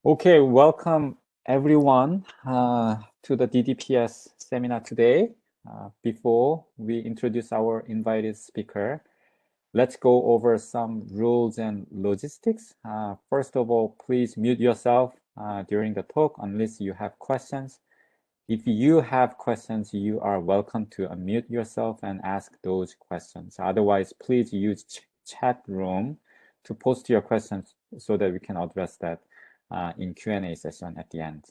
Okay, welcome everyone to the DDPS seminar today. Before we introduce our invited speaker, let's go over some rules and logistics. First of all, please mute yourself during the talk unless you have questions. If you have questions, you are welcome to unmute yourself and ask those questions. Otherwise, please use chat room to post your questions so that we can address that in Q&A session at the end.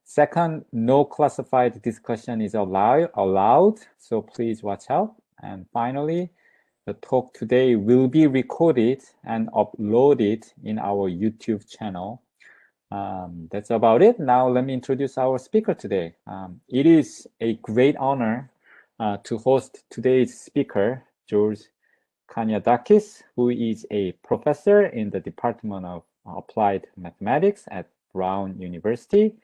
Second, no classified discussion is allowed, so please watch out. And finally, the talk today will be recorded and uploaded in our YouTube channel. That's about it. Now let me introduce our speaker today. It is a great honor to host today's speaker, George Kaniadakis, who is a professor in the Department of Applied Mathematics at Brown University.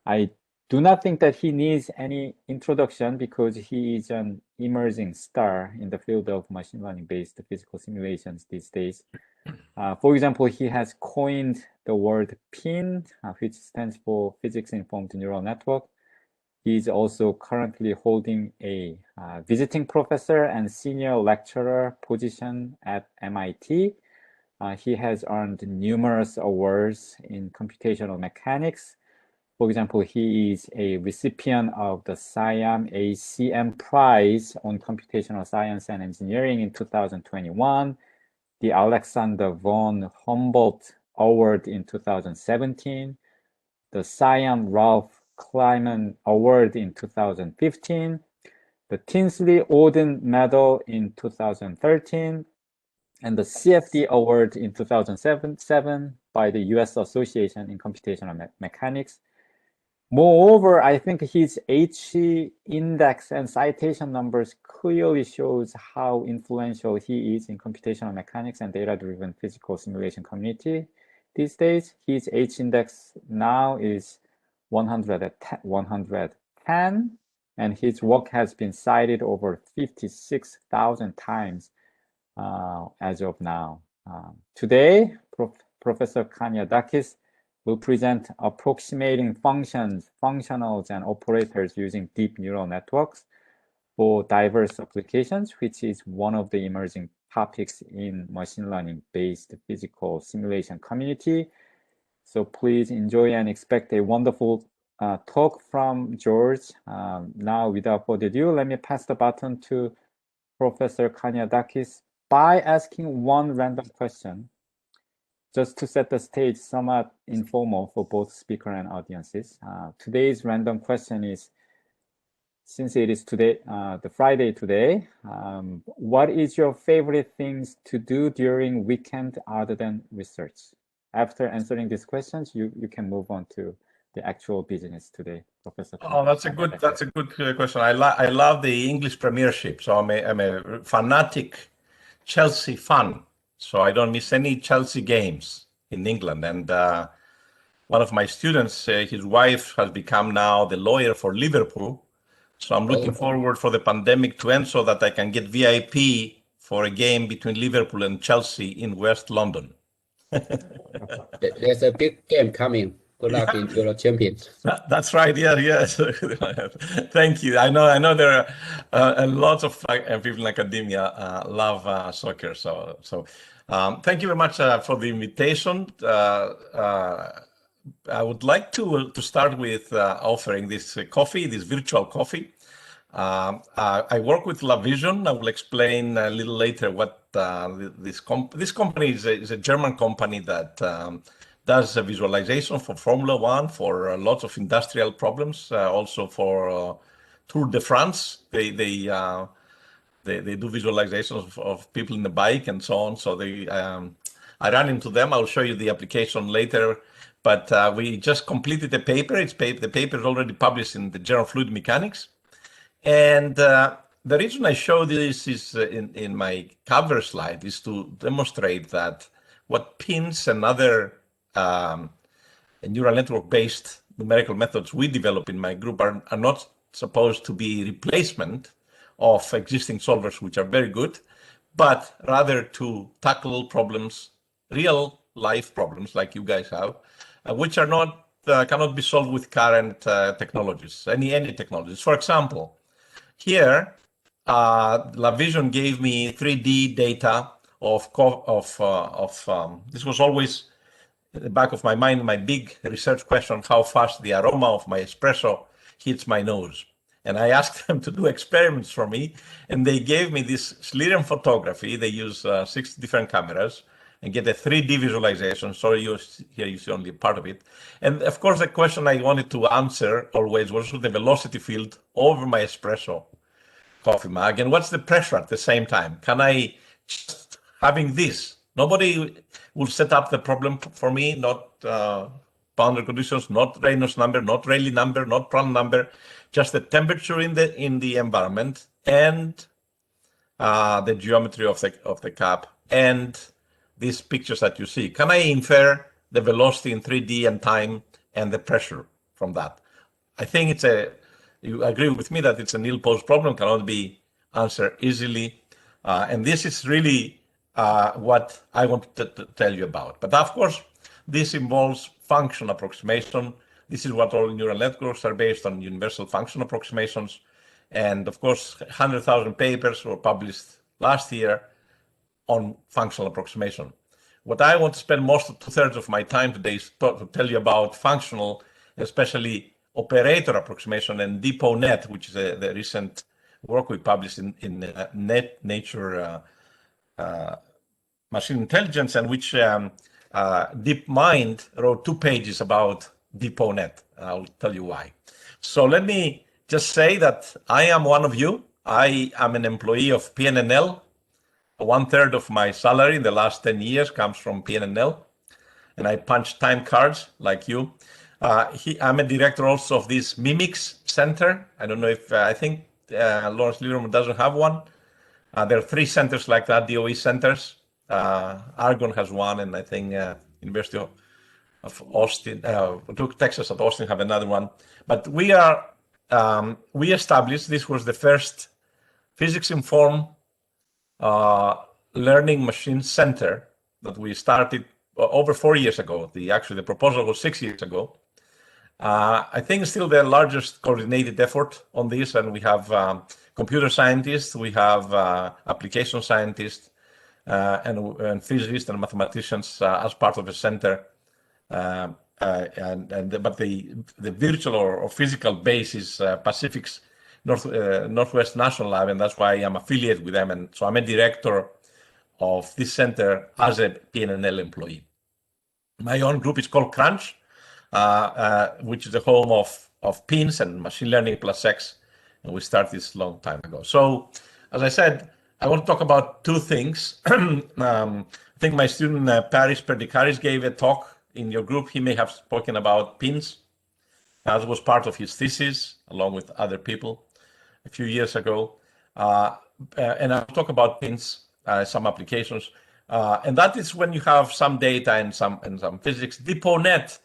I do not think that he needs any introduction because he is an emerging star in the field of machine learning-based physical simulations these days. For example, he has coined the word PIN, which stands for Physics-Informed Neural Network. He is also currently holding a visiting professor and senior lecturer position at MIT. He has earned numerous awards in computational mechanics. For example, he is a recipient of the Siam ACM Prize on Computational Science and Engineering in 2021, the Alexander von Humboldt Award in 2017, the Siam Ralph Kleiman Award in 2015, the Tinsley Oden Medal in 2013, and the CFD Award in 2007 by the US Association in Computational Mechanics. Moreover, I think his H index and citation numbers clearly shows how influential he is in computational mechanics and data-driven physical simulation community these days. His H index now is 110, and his work has been cited over 56,000 times as of now. Today, Professor Kaniadakis will present approximating functions, functionals, and operators using deep neural networks for diverse applications, which is one of the emerging topics in machine learning-based physical simulation community. So please enjoy and expect a wonderful talk from George. Now, without further ado, let me pass the baton to Professor Kaniadakis by asking one random question, just to set the stage somewhat informal for both speaker and audiences. Today's random question is, since it is today, the Friday today, what is your favorite things to do during weekend other than research? After answering these questions, you can move on to the actual business today, Professor. Oh, that's a good question. I love the English Premiership, so I'm a fanatic Chelsea fan. So I don't miss any Chelsea games in England. And one of my students, his wife has become now the lawyer for Liverpool. So I'm looking forward for the pandemic to end so that I can get VIP for a game between Liverpool and Chelsea in West London. There's a big game coming. Good luck in Euro Champions. That's right. Yeah, yes. Thank you. I know there are a lot of people in academia love soccer. So thank you very much for the invitation. I would like to start with offering this coffee, this virtual coffee. I work with LaVision. I will explain a little later what this company is a German company that does a visualization for Formula One, for lots of industrial problems, also for Tour de France. They do visualizations of people in the bike and so on. So I ran into them. I'll show you the application later. But we just completed the paper. The paper is already published in the Journal of Fluid Mechanics. And the reason I show this is in my cover slide is to demonstrate that what pins and other neural network-based numerical methods we develop in my group are not supposed to be replacement of existing solvers, which are very good, but rather to tackle problems, real life problems like you guys have, which are not cannot be solved with current technologies, any technologies. For example, here, LaVision gave me 3D data this was always in the back of my mind, my big research question, how fast the aroma of my espresso hits my nose. And I asked them to do experiments for me, and they gave me this Slirium photography. They use 6 different cameras and get a 3D visualization. So here you see only part of it. And of course, the question I wanted to answer always was the velocity field over my espresso coffee mug, and what's the pressure at the same time? Can I just having this? Nobody will set up the problem for me, not boundary conditions, not Reynolds number, not Rayleigh number, not Prandtl number, just the temperature in the environment and the geometry of the cap and these pictures that you see. Can I infer the velocity in 3D and time and the pressure from that? I think you agree with me that it's an ill-posed problem, cannot be answered easily. And this is really what I want to tell you about. But of course, this involves function approximation. This is what all neural networks are based on, universal function approximations. And of course, 100,000 papers were published last year on functional approximation. What I want to spend most of 2/3 of my time today is to tell you about functional, especially operator approximation and DeepONet, which is the recent work we published in Nature Machine Intelligence, and which DeepMind wrote 2 pages about DeepONet. I'll tell you why. So let me just say that I am one of you. I am an employee of PNNL. 1/3 of my salary in the last 10 years comes from PNNL, and I punch time cards like you. I'm a director also of this Mimics Center. I don't know if, I think Lawrence Livermore doesn't have one. There are 3 centers like that, DOE centers. Argonne has one, and I think University of Austin, Texas at Austin have another one. But we established, this was the first physics-informed learning machine center that we started over 4 years ago. Actually, the proposal was 6 years ago. I think it's still the largest coordinated effort on this, and we have computer scientists, we have application scientists, and physicists and mathematicians as part of the center. But the virtual or physical base is Pacific's Northwest National Lab, and that's why I'm affiliated with them. And so I'm a director of this center as a PNNL employee. My own group is called Crunch, which is the home of PINS and Machine Learning Plus X, and we started this a long time ago. So, as I said, I want to talk about 2 things. I think my student Paris Perdikaris gave a talk in your group. He may have spoken about PINS. That was part of his thesis, along with other people, a few years ago. And I'll talk about PINS, some applications. And that is when you have some data and some physics. DeepONet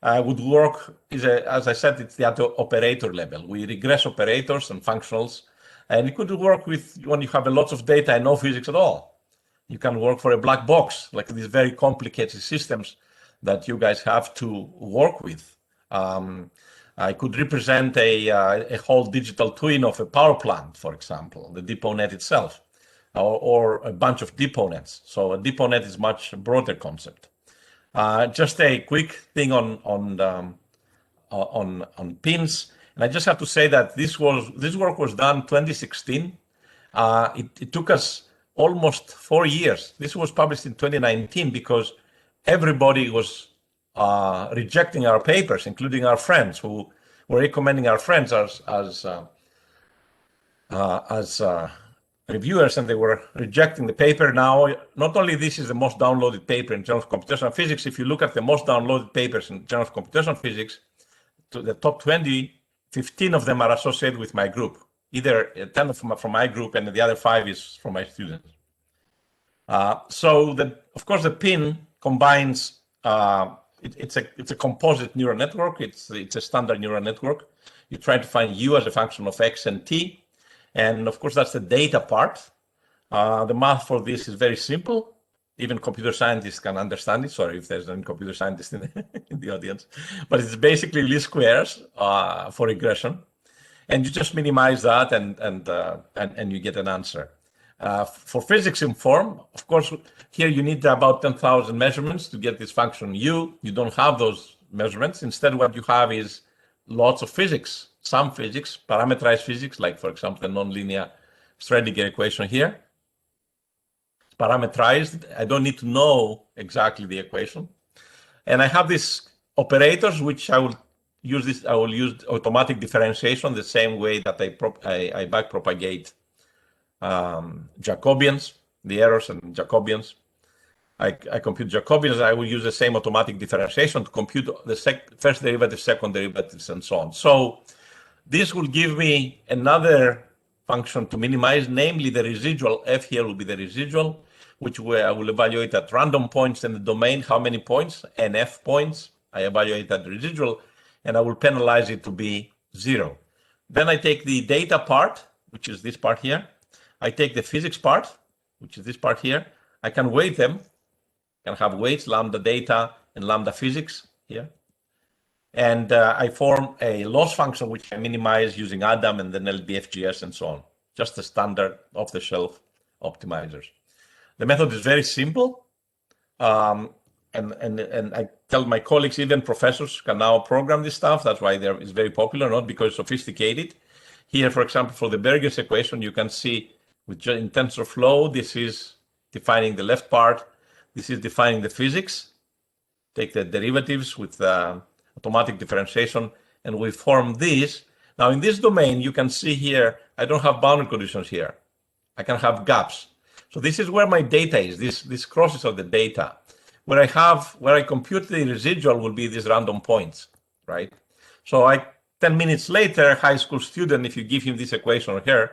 would work, as I said, it's at the operator level. We regress operators and functionals, and it could work with when you have a lot of data and no physics at all. You can work for a black box, like these very complicated systems that you guys have to work with. I could represent a whole digital twin of a power plant, for example, the DeepONet itself, or a bunch of DeepONets. So a DeepONet is much broader concept. Just a quick thing on PINS, and I just have to say that this work was done 2016. It took us almost 4 years. This was published in 2019 because everybody was rejecting our papers, including our friends who were recommending our friends as reviewers, and they were rejecting the paper. Now, not only this is the most downloaded paper in Journal of Computational Physics, if you look at the most downloaded papers in Journal of Computational Physics, to the top 20, 15 of them are associated with my group. Either 10 from my group and the other 5 is from my students. So, of course, the PIN combines, it's a composite neural network. It's a standard neural network. You try to find U as a function of X and T. And of course, that's the data part. The math for this is very simple. even computer scientists can understand it. Sorry if there's any computer scientist in the audience, but it's basically least squares for regression, and you just minimize that, and you get an answer. For physics in form, of course, here you need about 10,000 measurements to get this function u. You don't have those measurements. Instead, what you have is lots of physics, some physics, parameterized physics, like, for example, the nonlinear Schrödinger equation here. It's parameterized. I don't need to know exactly the equation. And I have these operators, which I will use automatic differentiation the same way that I backpropagate Jacobians, the errors and Jacobians. I compute Jacobians. I will use the same automatic differentiation to compute the first derivative, second derivatives, and so on. So this will give me another function to minimize, namely the residual. F here will be the residual, which I will evaluate at random points in the domain. How many points? NF points. I evaluate that residual, and I will penalize it to be 0. Then I take the data part, which is this part here. I take the physics part, which is this part here. I can weight them. I can have weights, lambda data and lambda physics here. And I form a loss function, which I minimize using Adam and then LBFGS and so on. Just the standard off-the-shelf optimizers. The method is very simple. And I tell my colleagues, even professors can now program this stuff. That's why it's very popular, not because it's sophisticated. Here, for example, for the Berger's equation, you can see in TensorFlow, this is defining the left part. This is defining the physics. Take the derivatives with automatic differentiation, and we form this. Now, in this domain, you can see here, I don't have boundary conditions here. I can have gaps. So this is where my data is, this crosses of the data. Where I compute the residual will be these random points, right? So 10 minutes later, a high school student, if you give him this equation here,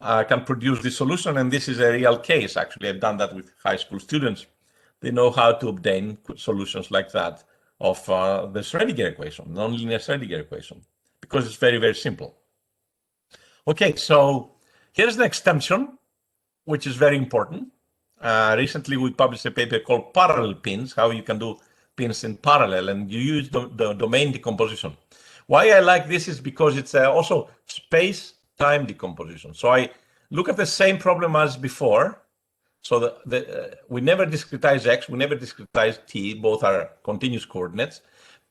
can produce the solution, and this is a real case. Actually, I've done that with high school students. They know how to obtain solutions like that of the Schrödinger equation, nonlinear Schrödinger equation, because it's very, very simple. Okay, so here's the extension, which is very important. Recently, we published a paper called parallel pins, how you can do pins in parallel, and you use the domain decomposition. Why I like this is because it's also space-time decomposition. So I look at the same problem as before. So we never discretize x, we never discretize t, both are continuous coordinates,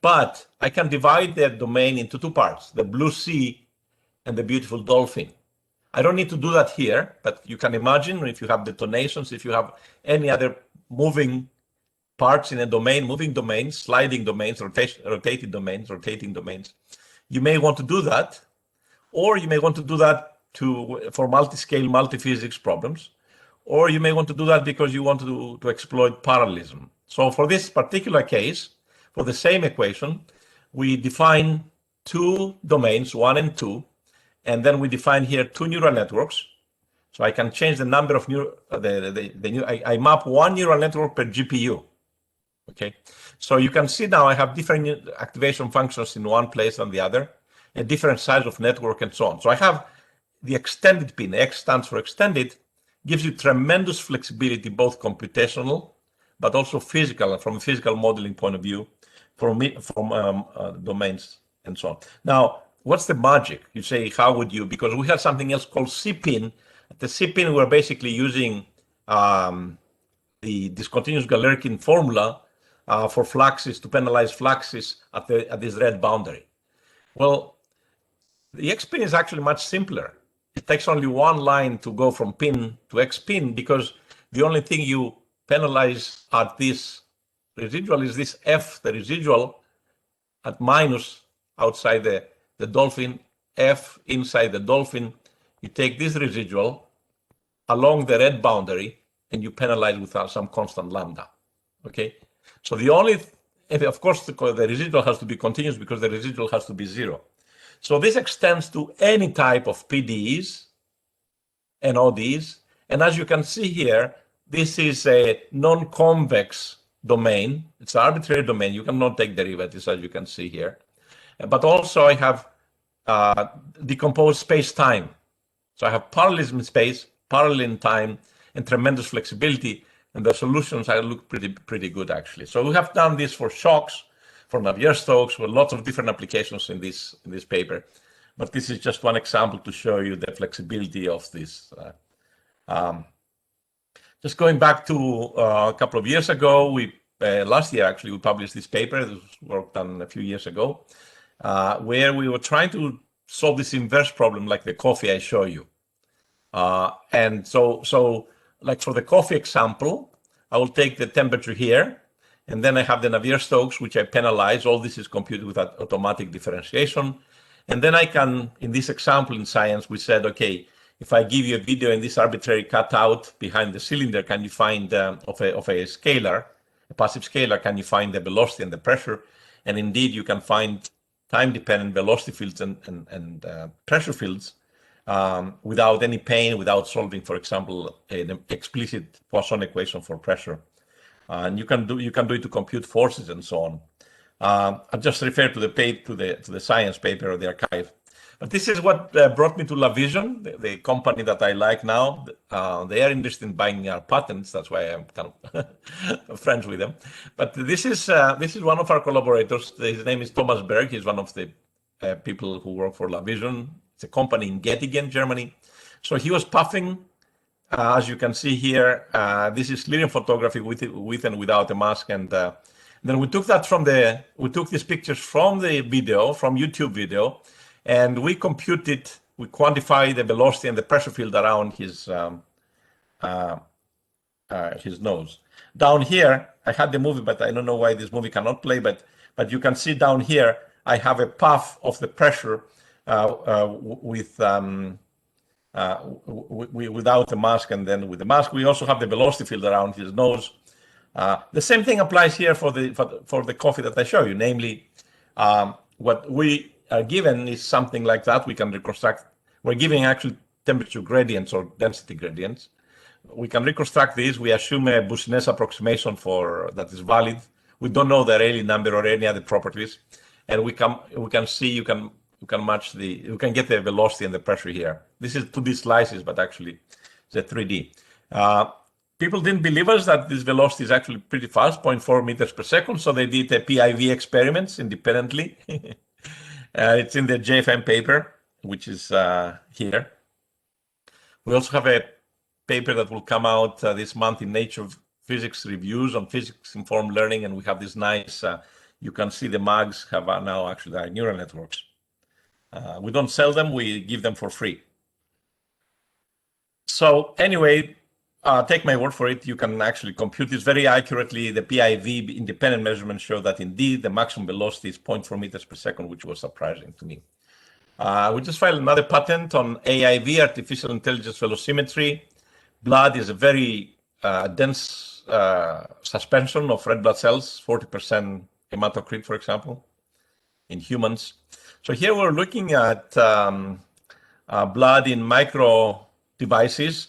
but I can divide the domain into two parts, the blue sea and the beautiful dolphin. I don't need to do that here, but you can imagine if you have detonations, if you have any other moving parts in a domain, moving domains, sliding domains, rotating domains, you may want to do that, or you may want to do that for multiscale, multiphysics problems, or you may want to do that because you want to exploit parallelism. So for this particular case, for the same equation, we define two domains, 1 and 2, and then we define here two neural networks. So I can change the number of I map one neural network per GPU. Okay, so you can see now I have different activation functions in one place than the other, a different size of network and so on. So I have the extended pin, X stands for extended, gives you tremendous flexibility, both computational, but also physical, from a physical modeling point of view, from domains and so on. Now, what's the magic? You say, how would you, because we have something else called C-pin. At the C-pin, we're basically using the discontinuous Galerkin formula for fluxes, to penalize fluxes at this red boundary. Well, the X-pin is actually much simpler. It takes only one line to go from pin to X-pin, because the only thing you penalize at this residual is this F, the residual, at minus outside the dolphin, F inside the dolphin. You take this residual along the red boundary and you penalize with some constant lambda. Okay, so the only, of course, the residual has to be continuous because the residual has to be 0. So this extends to any type of PDEs and ODEs. And as you can see here, this is a non-convex domain. It's an arbitrary domain. You cannot take derivatives, as you can see here. But also I have decomposed space-time. So I have parallelism in space, parallel in time, and tremendous flexibility. and the solutions look pretty good actually. So we have done this for shocks, for Navier-Stokes, with lots of different applications in this paper. But this is just one example to show you the flexibility of this. Just going back to a couple of years ago, last year actually, we published this paper. This was work done a few years ago, where we were trying to solve this inverse problem like the coffee I show you. And so like for the coffee example, I will take the temperature here, and then I have the Navier-Stokes, which I penalize. All this is computed with automatic differentiation. And then I can, in this example in science, we said, okay, if I give you a video in this arbitrary cutout behind the cylinder, can you find of a scalar, a passive scalar, can you find the velocity and the pressure? And indeed, you can find time-dependent velocity fields and pressure fields without any pain, without solving, for example, an explicit Poisson equation for pressure. And you can do it to compute forces and so on. I just refer to the science paper of the archive. But this is what brought me to LaVision, the company that I like now. They are interested in buying our patents. That's why I'm kind of friends with them. But this is one of our collaborators. His name is Thomas Berg. He's one of the people who work for LaVision. It's a company in Göttingen, Germany. So he was puffing, as you can see here. This is Lyrian photography with and without a mask, and then we took these pictures from the video, from YouTube video, and we quantified the velocity and the pressure field around his nose. Down here, I had the movie, but I don't know why this movie cannot play, but you can see down here, I have a puff of the pressure without the mask, and then with the mask, we also have the velocity field around his nose. The same thing applies here for the coffee that I show you, namely, what we are given is something like that. We can reconstruct. We're giving actual temperature gradients or density gradients. We can reconstruct these. We assume a Boussinesq approximation that is valid. We don't know the Rayleigh number or any other properties, and we can see you can match you can get the velocity and the pressure here. This is 2D slices, but actually it's a 3D. People didn't believe us that this velocity is actually pretty fast, 0.4 meters per second. So they did a PIV experiments independently. It's in the JFM paper, which is here. We also have a paper that will come out this month in Nature Physics Reviews on physics-informed learning, and we have this nice, you can see the mags have now actually our neural networks. We don't sell them, we give them for free. So anyway, take my word for it, you can actually compute this very accurately. The PIV independent measurements show that indeed the maximum velocity is 0.4 meters per second, which was surprising to me. We just filed another patent on AIV, artificial intelligence velocimetry. Blood is a very dense suspension of red blood cells, 40% hematocrit, for example, in humans. So here we're looking at blood in micro devices.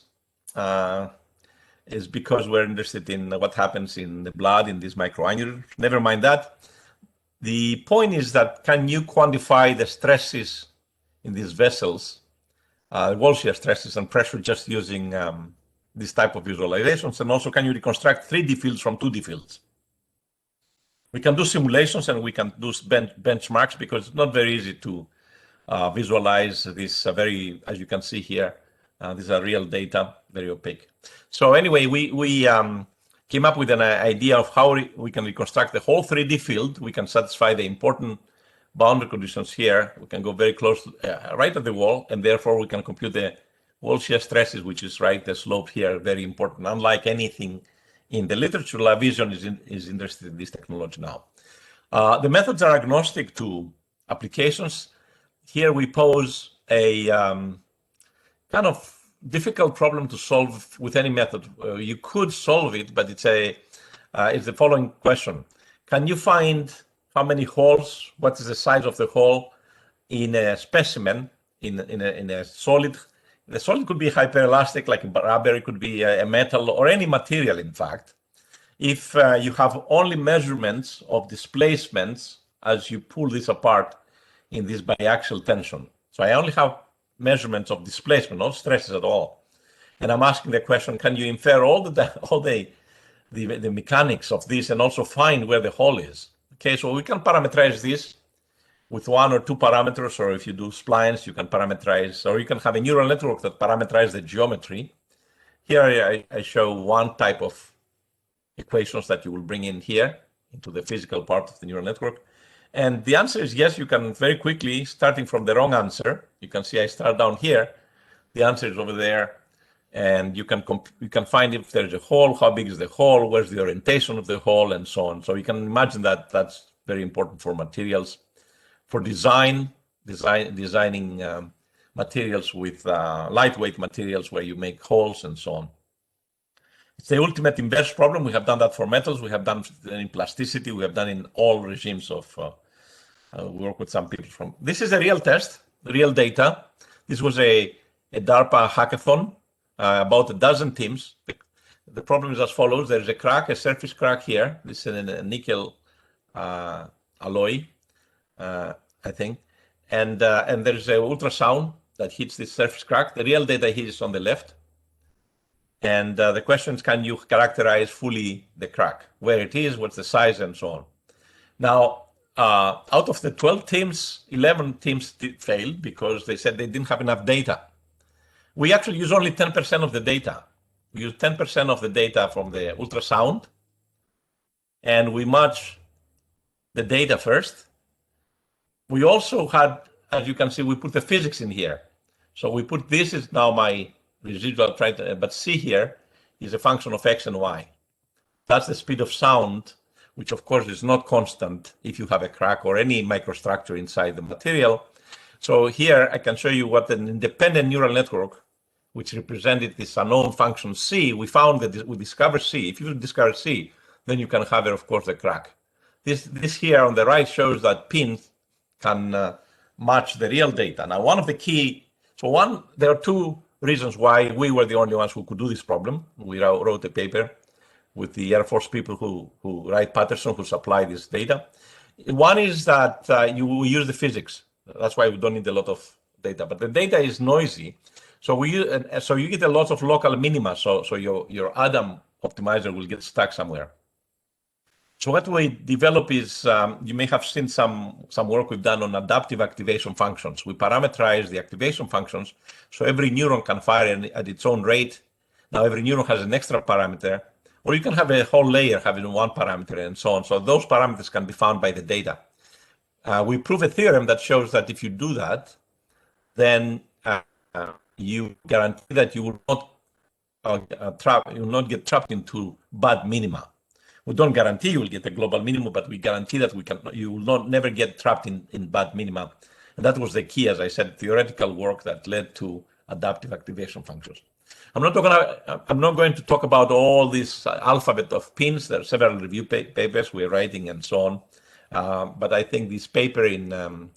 Is because we're interested in what happens in the blood in these microannular. Never mind that. The point is that can you quantify the stresses in these vessels, wall shear stresses and pressure, just using this type of visualizations? And also, can you reconstruct 3D fields from 2D fields? We can do simulations and we can do benchmarks, because it's not very easy to visualize this very, as you can see here, these are real data, very opaque. So anyway, we came up with an idea of how we can reconstruct the whole 3D field. We can satisfy the important boundary conditions here. We can go very close, right at the wall, and therefore we can compute the wall shear stresses, which is right, the slope here, very important. Unlike anything in the literature, LaVision is interested in this technology now. The methods are agnostic to applications. Here we pose a kind of difficult problem to solve with any method. You could solve it, but it's the following question. Can you find how many holes, what is the size of the hole in a specimen, in a solid? The solid could be hyperelastic, like rubber, it could be a metal, or any material, in fact. If you have only measurements of displacements as you pull this apart in this biaxial tension. So I only have measurements of displacement, not stresses at all. And I'm asking the question, can you infer all the the mechanics of this and also find where the hole is. Okay, so we can parameterize this with 1 or 2 parameters, or if you do splines, you can parameterize, or you can have a neural network that parameterizes the geometry. Here I show one type of equations that you will bring in here into the physical part of the neural network. And the answer is yes, you can very quickly, starting from the wrong answer. You can see I start down here. The answer is over there. And you can find if there's a hole, how big is the hole, where's the orientation of the hole, and so on. So you can imagine that that's very important for materials. For designing materials with lightweight materials where you make holes and so on. It's the ultimate inverse problem. We have done that for metals. We have done it in plasticity. We have done in all regimes of work with some people from. This is a real test, real data. This was a DARPA hackathon, about a dozen teams. The problem is as follows. There's a crack, a surface crack here. This is a nickel alloy, I think. And there's an ultrasound that hits this surface crack. The real data here is on the left. And the question is, can you characterize fully the crack, where it is, what's the size, and so on. Now, out of the 12 teams, 11 teams failed because they said they didn't have enough data. We actually use only 10% of the data. We use 10% of the data from the ultrasound, and we match the data first. We also had, as you can see, we put the physics in here. So we put, this is now my residual, but C here is a function of X and Y. That's the speed of sound, which of course is not constant if you have a crack or any microstructure inside the material. So here I can show you what an independent neural network, which represented this unknown function C, we found that we discover C. If you discover C, then you can have, of course, the crack. This here on the right shows that pins can match the real data. Now, one of the key, there are two reasons why we were the only ones who could do this problem. We wrote a paper with the Air Force people who write Patterson, who supply this data. One is that we use the physics. That's why we don't need a lot of data, but the data is noisy. So you get a lot of local minima. So your Adam optimizer will get stuck somewhere. So what we develop is, you may have seen some work we've done on adaptive activation functions. We parameterize the activation functions so every neuron can fire at its own rate. Now every neuron has an extra parameter, or you can have a whole layer having one parameter and so on. So those parameters can be found by the data. We prove a theorem that shows that if you do that, then you guarantee that you will not get trapped into bad minima. We don't guarantee you will get a global minimum, but we guarantee that you will never get trapped in bad minima. And that was the key, as I said, theoretical work that led to adaptive activation functions. I'm not going to talk about all this alphabet of pins. There are several review papers we're writing and so on. But I think this paper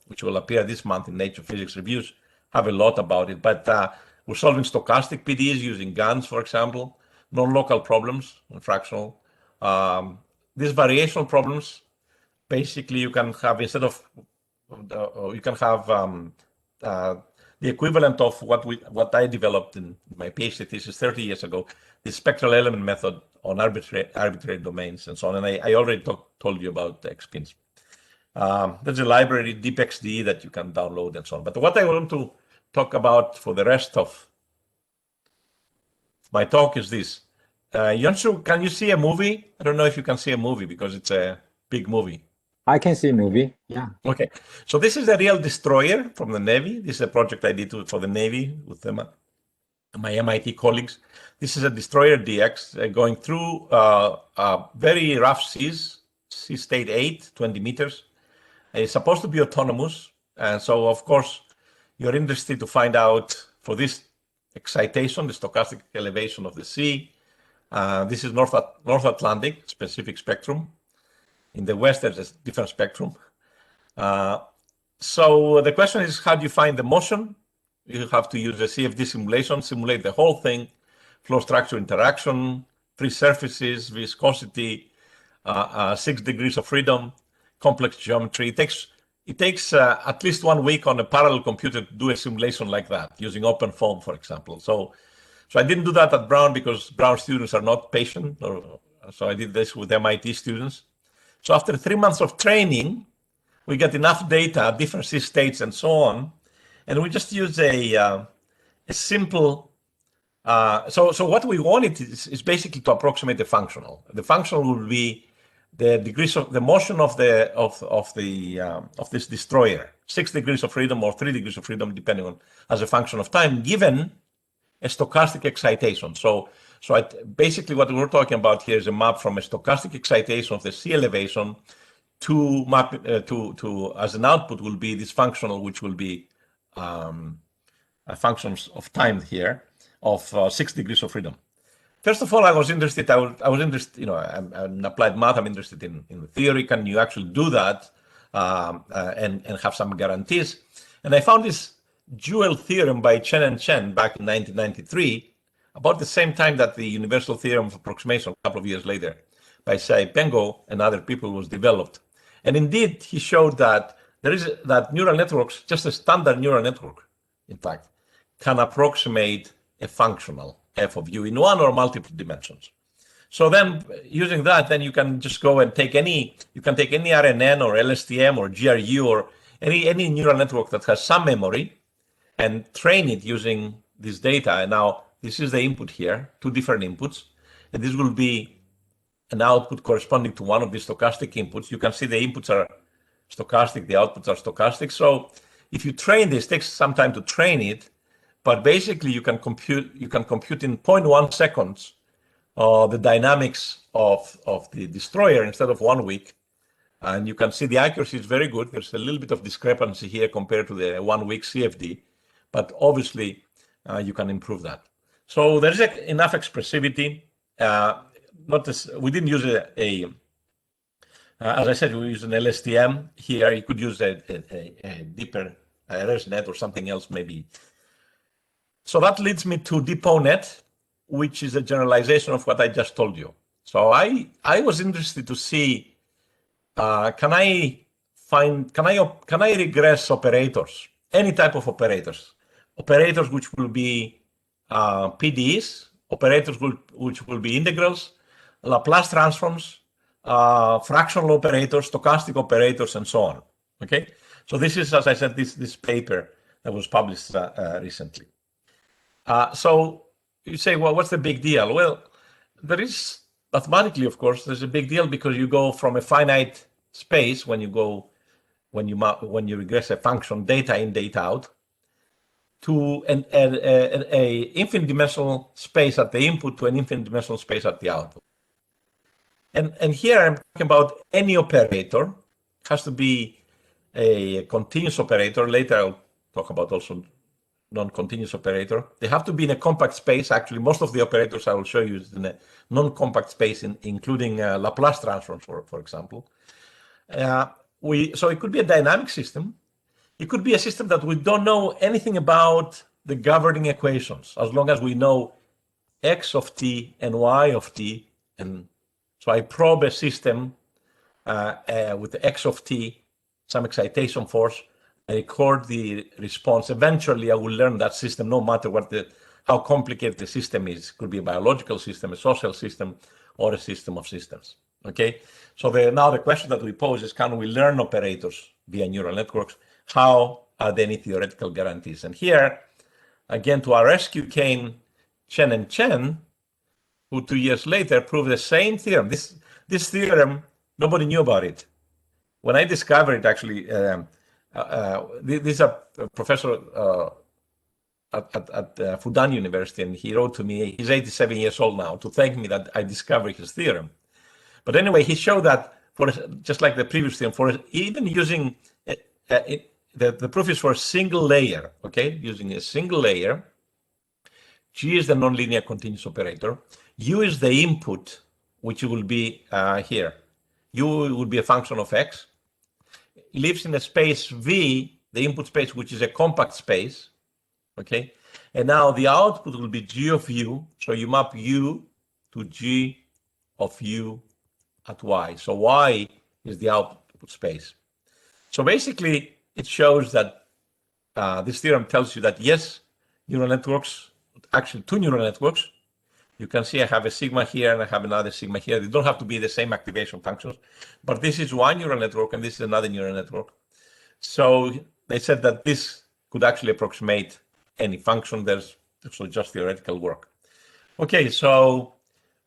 which will appear this month in Nature Physics Reviews have a lot about it. But we're solving stochastic PDEs using GANs, for example, non-local problems in fractional. These variational problems, basically you can have, instead of, you can have the equivalent of what I developed in my PhD thesis 30 years ago, the spectral element method on arbitrary domains and so on. And I already told you about the X-pins. There's a library, DeepXD, that you can download and so on. But what I want to talk about for the rest of my talk is this. Yonshu, can you see a movie? I don't know if you can see a movie because it's a big movie. I can see a movie, yeah. Okay, so this is a real destroyer from the Navy. This is a project I did for the Navy with my MIT colleagues. This is a destroyer DX going through very rough seas, sea state 8, 20 meters. It's supposed to be autonomous. And so, of course, you're interested to find out for this excitation, the stochastic elevation of the sea. This is North Atlantic, specific spectrum. In the West, there's a different spectrum. So the question is, how do you find the motion? You have to use a CFD simulation, simulate the whole thing, flow structure interaction, free surfaces, viscosity, 6 degrees of freedom, complex geometry. It takes at least 1 week on a parallel computer to do a simulation like that, using OpenFOAM, for example. So I didn't do that at Brown because Brown students are not patient, or So I did this with MIT students. So after 3 months of training, we get enough data, different C states and so on, and we just use a simple. So what we wanted is basically to approximate the functional. The functional will be the degrees of the motion of this destroyer, 6 degrees of freedom or 3 degrees of freedom, depending on as a function of time, given a stochastic excitation. So basically what we're talking about here is a map from a stochastic excitation of the sea elevation to as an output will be this functional, which will be a function of time here of 6 degrees of freedom. First of all, I was interested, I'm in applied math, I'm interested in the theory. Can you actually do that and have some guarantees? And I found this dual theorem by Chen and Chen back in 1993, about the same time that the universal theorem of approximation, a couple of years later, by Pengo and other people was developed. And indeed, he showed that that neural networks, just a standard neural network, in fact, can approximate a functional f of u in one or multiple dimensions. So then using that, then you can just go and take any RNN or LSTM or GRU or any neural network that has some memory and train it using this data. And now this is the input here, 2 different inputs, and this will be an output corresponding to one of the stochastic inputs. You can see the inputs are stochastic, the outputs are stochastic. So if you train this, it takes some time to train it, but basically you can compute in 0.1 seconds the dynamics of the destroyer instead of 1 week. And you can see the accuracy is very good. There's a little bit of discrepancy here compared to the 1 week CFD, but obviously you can improve that. So there's enough expressivity. We didn't use as I said, we use an LSTM here. You could use a deeper ResNet or something else maybe. So that leads me to DeepONet, which is a generalization of what I just told you. So I was interested to see, can I regress operators, any type of operators which will be PDEs, operators which will be integrals, Laplace transforms, fractional operators, stochastic operators, and so on. Okay, so this is, as I said, this paper that was published recently. So you say, well, what's the big deal? Well, there is mathematically, of course, there's a big deal because you go from a finite space when you regress a function data in, data out, to an infinite dimensional space at the input to an infinite dimensional space at the output. And here I'm talking about any operator. It has to be a continuous operator. Later I'll talk about also non-continuous operator. They have to be in a compact space. Actually, most of the operators I will show you is in a non-compact space, including Laplace transforms, for example. So it could be a dynamic system. It could be a system that we don't know anything about the governing equations, as long as we know x of t and y of t. And so I probe a system with x of t, some excitation force, I record the response. Eventually, I will learn that system, no matter how complicated the system is. It could be a biological system, a social system, or a system of systems. Okay. So now the question that we pose is: can we learn operators via neural networks? How are there any theoretical guarantees? And here, again, to our rescue came Chen and Chen, who 2 years later proved the same theorem. This theorem, nobody knew about it. When I discovered it, actually. This is a professor at Fudan University, and he wrote to me, he's 87 years old now, to thank me that I discovered his theorem. But anyway, he showed that, just like the previous theorem, for even using, the proof is for a single layer, okay? Using a single layer, G is the nonlinear continuous operator, U is the input, which will be here. U will be a function of X, lives in a space V, the input space, which is a compact space, okay? And now the output will be G of U, so you map U to G of U at Y. So Y is the output space. So basically, it shows that this theorem tells you that yes, neural networks, actually 2 neural networks, You can see I have a sigma here and I have another sigma here. They don't have to be the same activation functions, but this is one neural network and this is another neural network. So they said that this could actually approximate any function. There's actually just theoretical work. Okay, so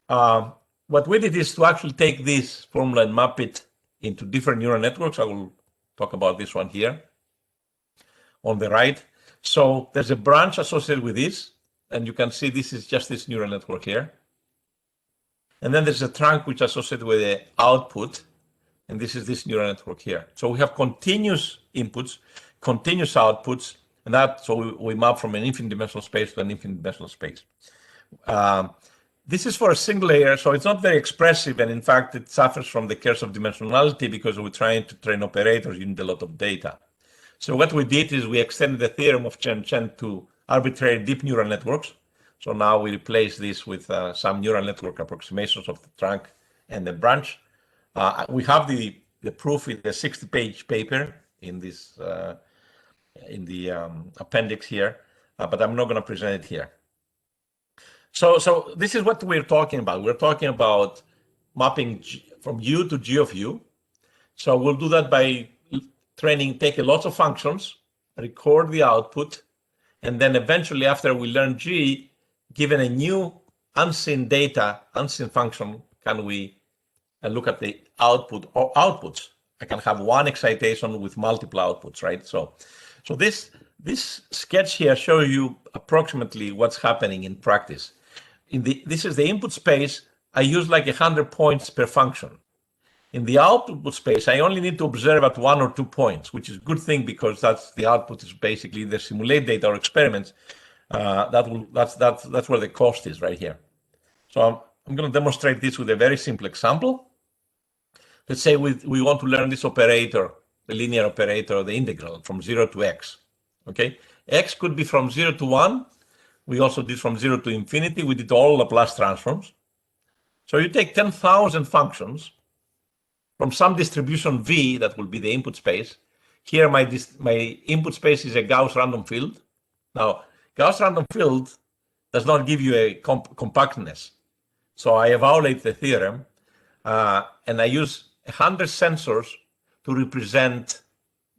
what we did is to actually take this formula and map it into different neural networks. I will talk about this one here on the right. So there's a branch associated with this, and you can see this is just this neural network here. And then there's a trunk which is associated with the output, and this is this neural network here. So we have continuous inputs, continuous outputs, and that, so we map from an infinite dimensional space to an infinite dimensional space. This is for a single layer, so it's not very expressive, and in fact, it suffers from the curse of dimensionality because we're trying to train operators. You need a lot of data. So what we did is we extended the theorem of Chen to arbitrary deep neural networks. So now we replace this with some neural network approximations of the trunk and the branch. We have the proof in the 60-page paper in this in the appendix here, but I'm not going to present it here. So this is what we're talking about. We're talking about mapping from U to G of U. So we'll do that by training, take a lot of functions, record the output, and then eventually after we learn G, given a new unseen data, unseen function, can we look at the output or outputs? I can have one excitation with multiple outputs, right? So this sketch here shows you approximately what's happening in practice. This is the input space. I use like 100 points per function. In the output space, I only need to observe at 1 or 2 points, which is a good thing because that's the output is basically the simulate data or experiments. That's where the cost is right here. So I'm going to demonstrate this with a very simple example. Let's say we want to learn this operator, the linear operator, the integral from 0 to x. Okay, x could be from 0 to 1. We also did from 0 to infinity. We did all Laplace transforms. So you take 10,000 functions from some distribution V, that will be the input space. Here, my input space is a Gauss random field. Now, Gauss random field does not give you a compactness. So I evaluate the theorem, and I use 100 sensors to represent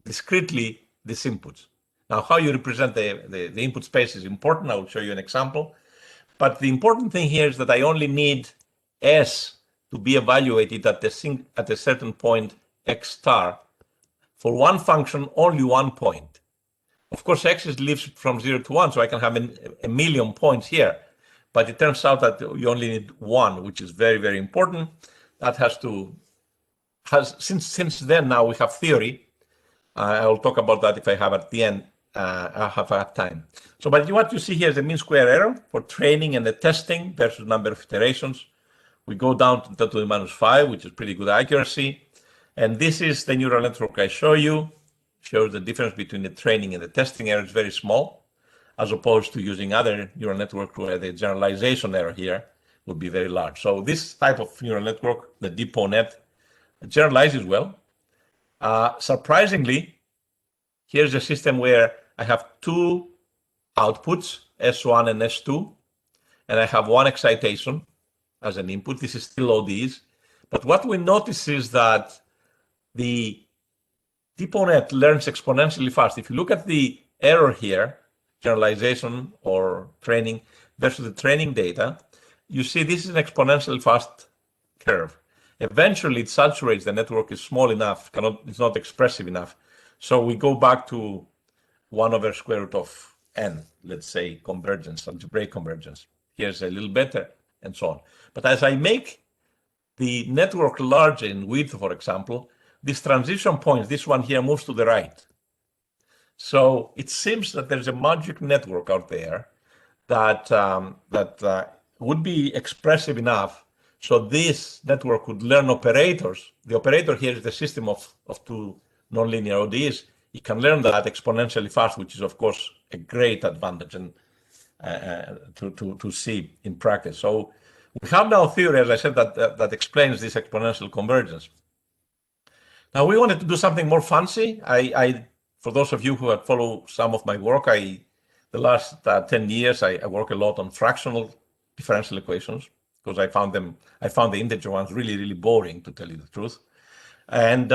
discretely these inputs. Now, how you represent the input space is important. I will show you an example. But the important thing here is that I only need S to be evaluated at a certain point x star. For one function, only 1 point. Of course, x lives from 0 to 1, so I can have a million points here. But it turns out that you only need 1, which is very, very important. That since then now we have theory. I will talk about that if I have at the end. I have time. So, but what you see here is the mean square error for training and the testing versus number of iterations. We go down to 10 to the minus 5, which is pretty good accuracy. And this is the neural network I show you. Shows the difference between the training and the testing error is very small, as opposed to using other neural network where the generalization error here would be very large. So this type of neural network, the DeepONet, generalizes well. Surprisingly, here's a system where I have 2 outputs, S1 and S2, and I have 1 excitation as an input. This is still ODs. But what we notice is that the DeepONet learns exponentially fast. If you look at the error here, generalization or training versus the training data, you see this is an exponentially fast curve. Eventually, it saturates. The network is small enough, it's not expressive enough. So we go back to 1 over square root of n, let's say, convergence, algebraic convergence. Here's a little better, and so on. But as I make the network larger in width, for example, this transition point, this one here, moves to the right. So it seems that there's a magic network out there that would be expressive enough. So this network would learn operators. The operator here is the system of 2 nonlinear ODEs. It can learn that exponentially fast, which is, of course, a great advantage and to see in practice. So we have now theory, as I said, that explains this exponential convergence. Now we wanted to do something more fancy. For those of you who have followed some of my work, the last 10 years, I work a lot on fractional differential equations because I found the integer ones really, really boring, to tell you the truth. And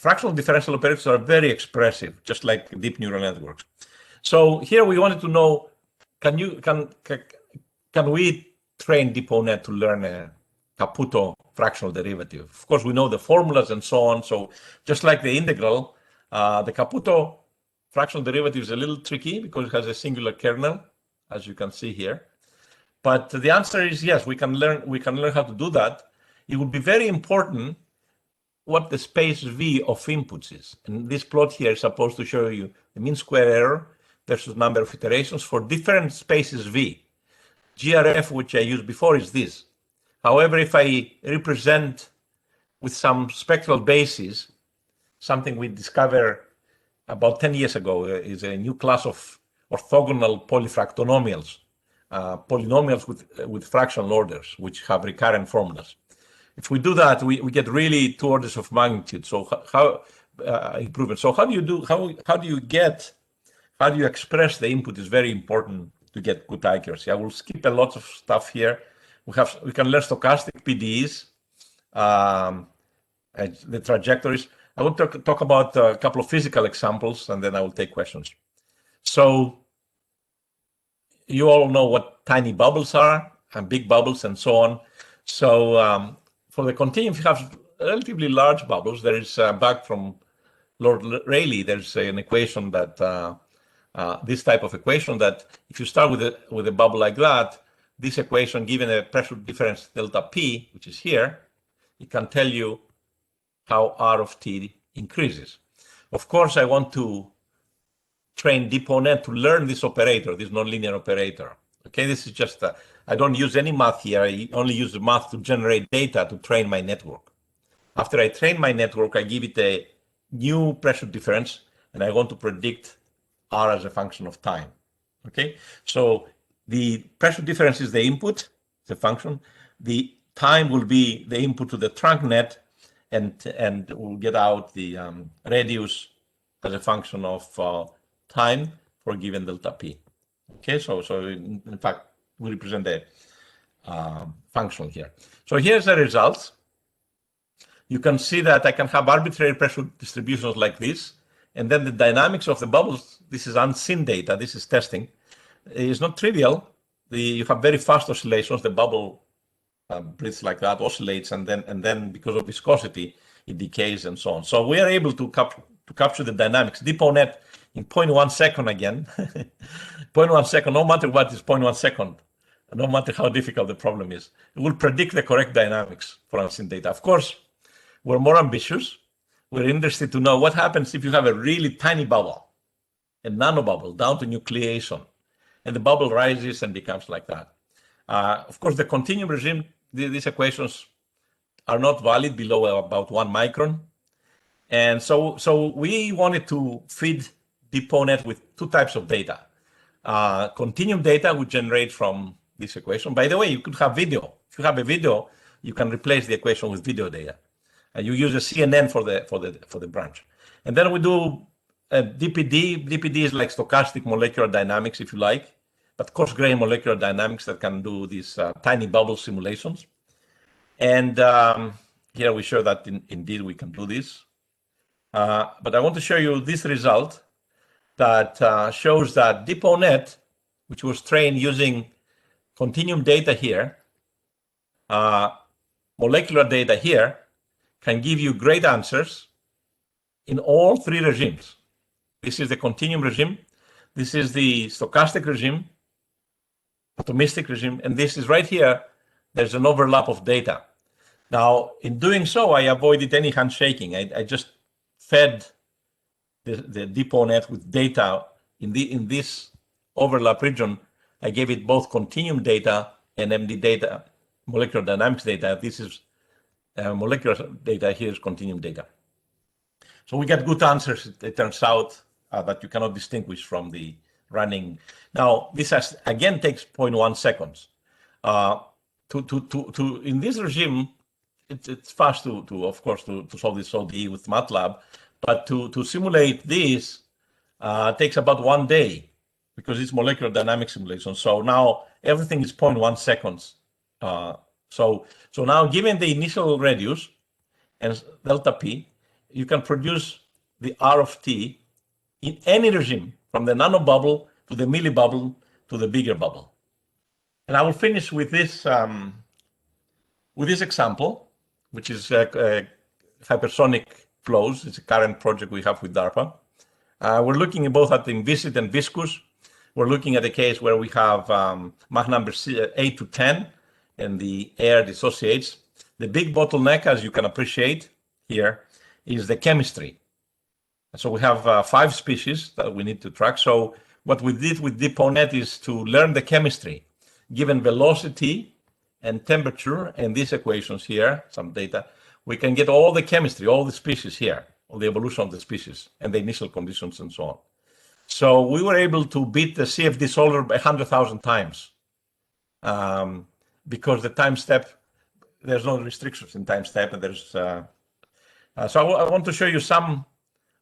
fractional differential operators are very expressive, just like deep neural networks. So here we wanted to know, can we train DeepONet to learn a Caputo fractional derivative? Of course, we know the formulas and so on. So just like the integral, the Caputo fractional derivative is a little tricky because it has a singular kernel, as you can see here. But the answer is yes, we can learn how to do that. It would be very important what the space V of inputs is. And this plot here is supposed to show you the mean square error versus number of iterations for different spaces V. GRF, which I used before, is this. However, if I represent with some spectral basis, something we discovered about 10 years ago is a new class of orthogonal polyfractonomials, polynomials with fractional orders, which have recurrent formulas. If we do that, we get really 2 orders of magnitude. So how improvement? So how do you express the input is very important to get good accuracy. I will skip a lot of stuff here. We can learn stochastic PDEs, the trajectories. I want to talk about a couple of physical examples, and then I will take questions. So you all know what tiny bubbles are, and big bubbles, and so on. So for the continuum, if you have relatively large bubbles, there is back from Lord Rayleigh, there's an equation that this type of equation that if you start with a bubble like that, this equation, given a pressure difference delta P, which is here, it can tell you how R of T increases. Of course, I want to train DeepONet to learn this operator, this nonlinear operator. Okay, this is just, I don't use any math here. I only use the math to generate data to train my network. After I train my network, I give it a new pressure difference, and I want to predict R as a function of time. Okay, so the pressure difference is the input, the function. The time will be the input to the trunk net, and we'll get out the radius as a function of time for a given delta P. Okay, so in fact, we represent the function here. So here's the results. You can see that I can have arbitrary pressure distributions like this, and then the dynamics of the bubbles, this is unseen data, this is testing, is not trivial. You have very fast oscillations, the bubble breathes like that, oscillates, and then because of viscosity, it decays and so on. So we are able to capture the dynamics. DeepONet in 0.1 second again, 0.1 second, no matter what is 0.1 second, no matter how difficult the problem is, it will predict the correct dynamics for unseen data. Of course, we're more ambitious. We're interested to know what happens if you have a really tiny bubble, a nanobubble down to nucleation, and the bubble rises and becomes like that. Of course, the continuum regime, these equations are not valid below about 1 micron. And so we wanted to feed DeepONet with 2 types of data. Continuum data would generate from this equation. By the way, you could have video. If you have a video, you can replace the equation with video data. And you use a CNN for the branch. And then we do DPD. DPD is like stochastic molecular dynamics, if you like, but coarse-grained molecular dynamics that can do these tiny bubble simulations. And here we show that indeed we can do this. But I want to show you this result that shows that DeepONet, which was trained using continuum data here, molecular data here, can give you great answers in all 3 regimes. This is the continuum regime, this is the stochastic regime, atomistic regime, and this is right here, there's an overlap of data. Now, in doing so, I avoided any handshaking. I just fed the DeepONet with data in this overlap region. I gave it both continuum data and MD data, molecular dynamics data. This is molecular data, here's continuum data. So we get good answers. It turns out that you cannot distinguish from the running. Now, this again takes 0.1 seconds. In this regime, it's fast of course, to solve this ODE with MATLAB, but to simulate this takes about 1 day because it's molecular dynamic simulation. So now everything is 0.1 seconds. So now, given the initial radius and delta p, you can produce the R of t in any regime, from the nanobubble to the millibubble to the bigger bubble. And I will finish with this example, which is hypersonic flows. It's a current project we have with DARPA. We're looking both at the Inviscid and viscous. We're looking at a case where we have Mach number 8 to 10, and the air dissociates. The big bottleneck, as you can appreciate here, is the chemistry. So we have 5 species that we need to track. So what we did with DeepONet is to learn the chemistry, given velocity and temperature and these equations here, some data, we can get all the chemistry, all the species here, all the evolution of the species and the initial conditions and so on. So we were able to beat the CFD solver by 100,000 times because the time step, there's no restrictions in time step. And there's so I want to show you some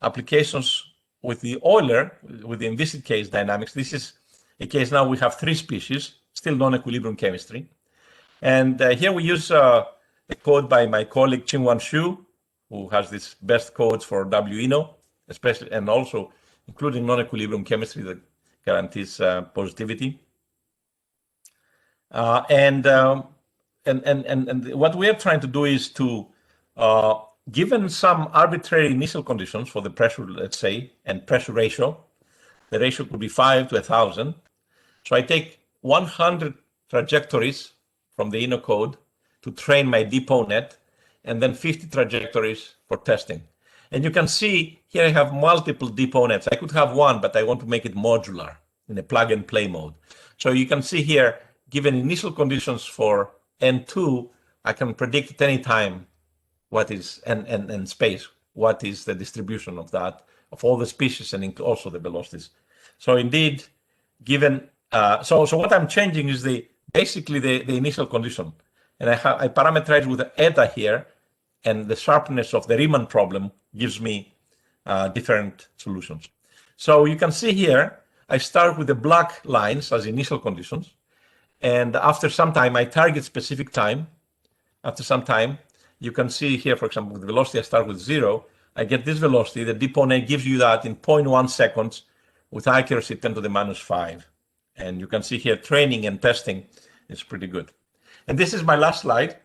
applications with the Euler, with the Inviscid case dynamics. This is a case now we have 3 species, still non-equilibrium chemistry. And here we use a code by my colleague Qinwan Xu, who has this best codes for WINO, especially, and also including non-equilibrium chemistry that guarantees positivity. And what we are trying to do is to, given some arbitrary initial conditions for the pressure, let's say, and pressure ratio, the ratio could be 5 to 1,000. So I take 100 trajectories from the INO code to train my DeepONet, and then 50 trajectories for testing. And you can see here I have multiple DeepONets. I could have one, but I want to make it modular in a plug and play mode. So you can see here, given initial conditions for N2, I can predict at any time what is, and space, what is the distribution of that, of all the species and also the velocities. So indeed, given, so what I'm changing is basically the initial condition. And I parameterize with the eta here, and the sharpness of the Riemann problem gives me different solutions. So you can see here, I start with the black lines as initial conditions. And after some time, I target specific time. After some time, you can see here, for example, with the velocity, I start with 0. I get this velocity. The DeepONet gives you that in 0.1 seconds with accuracy 10 to the minus 5. And you can see here, training and testing is pretty good. And this is my last slide.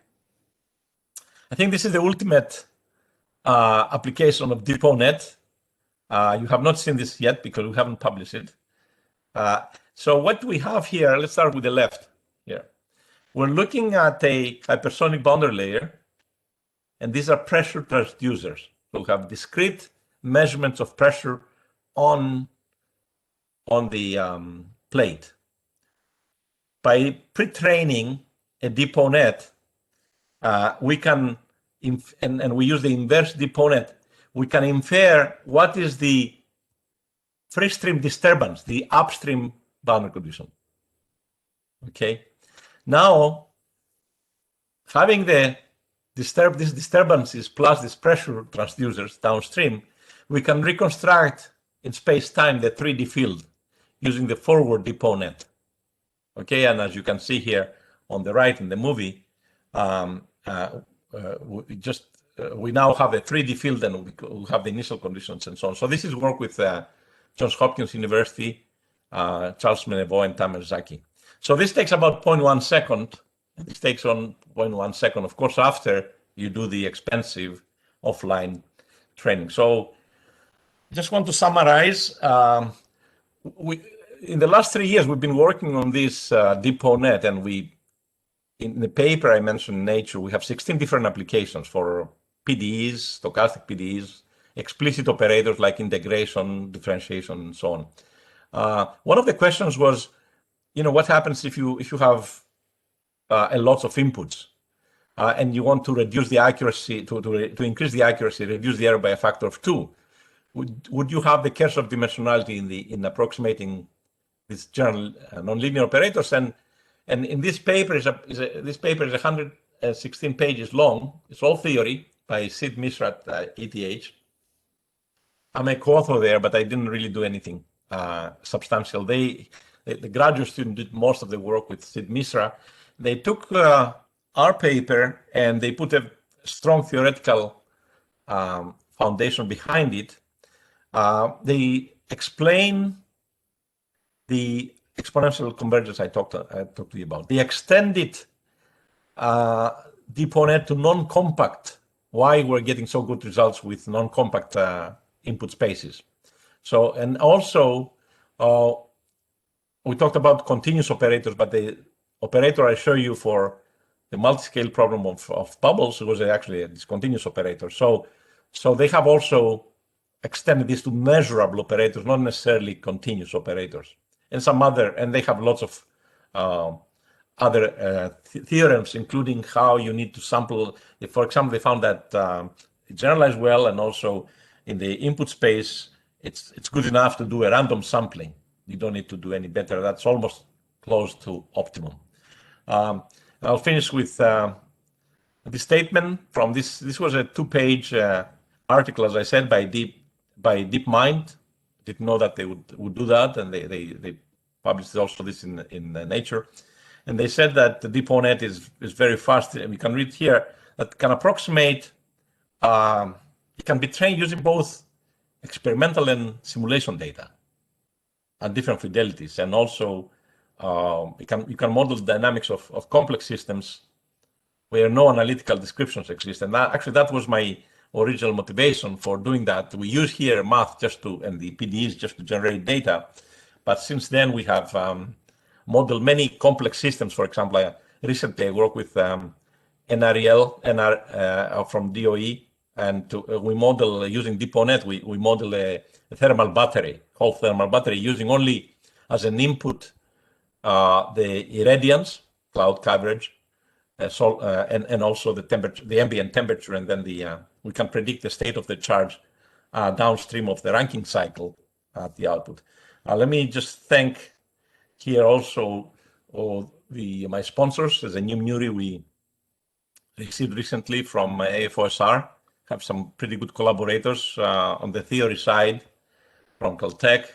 I think this is the ultimate application of DeepONet. You have not seen this yet because we haven't published it. So what we have here, let's start with the left here. We're looking at a hypersonic boundary layer, and these are pressure transducers. So we have discrete measurements of pressure on the plate. By pre-training a DeepONet, we can, and we use the inverse DeepONet, we can infer what is the free stream disturbance, the upstream boundary condition. Okay. Now, having these disturbances plus these pressure transducers downstream, we can reconstruct in space-time the 3D field using the forward DeepONet. Okay, and as you can see here on the right in the movie, we now have a 3D field and we have the initial conditions and so on. So this is work with Johns Hopkins University, Charles Menevaux and Tamer Zaki. So this takes about 0.1 second. This takes on 0.1 second, of course, after you do the expensive offline training. So just want to summarize. In the last 3 years, we've been working on this DeepONet, and in the paper I mentioned in Nature, we have 16 different applications for PDEs, stochastic PDEs, explicit operators like integration, differentiation, and so on. One of the questions was, what happens if you have a lot of inputs and you want to reduce the accuracy, to increase the accuracy, reduce the error by a factor of 2? Would you have the Kirchhoff dimensionality in approximating these general nonlinear operators? And in this paper is 116 pages long. It's all theory by Sid Mishra at ETH. I'm a co-author there, but I didn't really do anything substantial. The the graduate student did most of the work with Sid Misra. They took our paper and they put a strong theoretical foundation behind it. They explain the exponential convergence I talked to you about. They extended DeepONet to non-compact. Why we're getting so good results with non-compact input spaces. So, and also we talked about continuous operators, but the operator I show you for the multiscale problem of bubbles was actually a discontinuous operator. So they have also extended this to measurable operators, not necessarily continuous operators, and some other, and they have lots of other theorems, including how you need to sample. For example, they found that it generalized well, and also in the input space, it's good enough to do a random sampling. You don't need to do any better. That's almost close to optimum. I'll finish with the statement from this. This was a 2-page article, as I said, by DeepMind. Didn't know that they would do that, and they published also this in Nature. And they said that the DeepONet is very fast, and we can read here that can approximate. It can be trained using both experimental and simulation data at different fidelities, and also you can model the dynamics of complex systems where no analytical descriptions exist. And that was my original motivation for doing that. We use here math and the PDEs just to generate data, but since then we have modeled many complex systems. For example, recently I worked with NREL from DOE, and we model using DeepONet. We model a thermal battery, whole thermal battery, using only as an input the irradiance, cloud coverage, and also the temperature, the ambient temperature, and then we can predict the state of the charge downstream of the Rankine cycle at the output. Let me just thank here also my sponsors. There's a new Muri we received recently from AFOSR. Have some pretty good collaborators on the theory side from Caltech,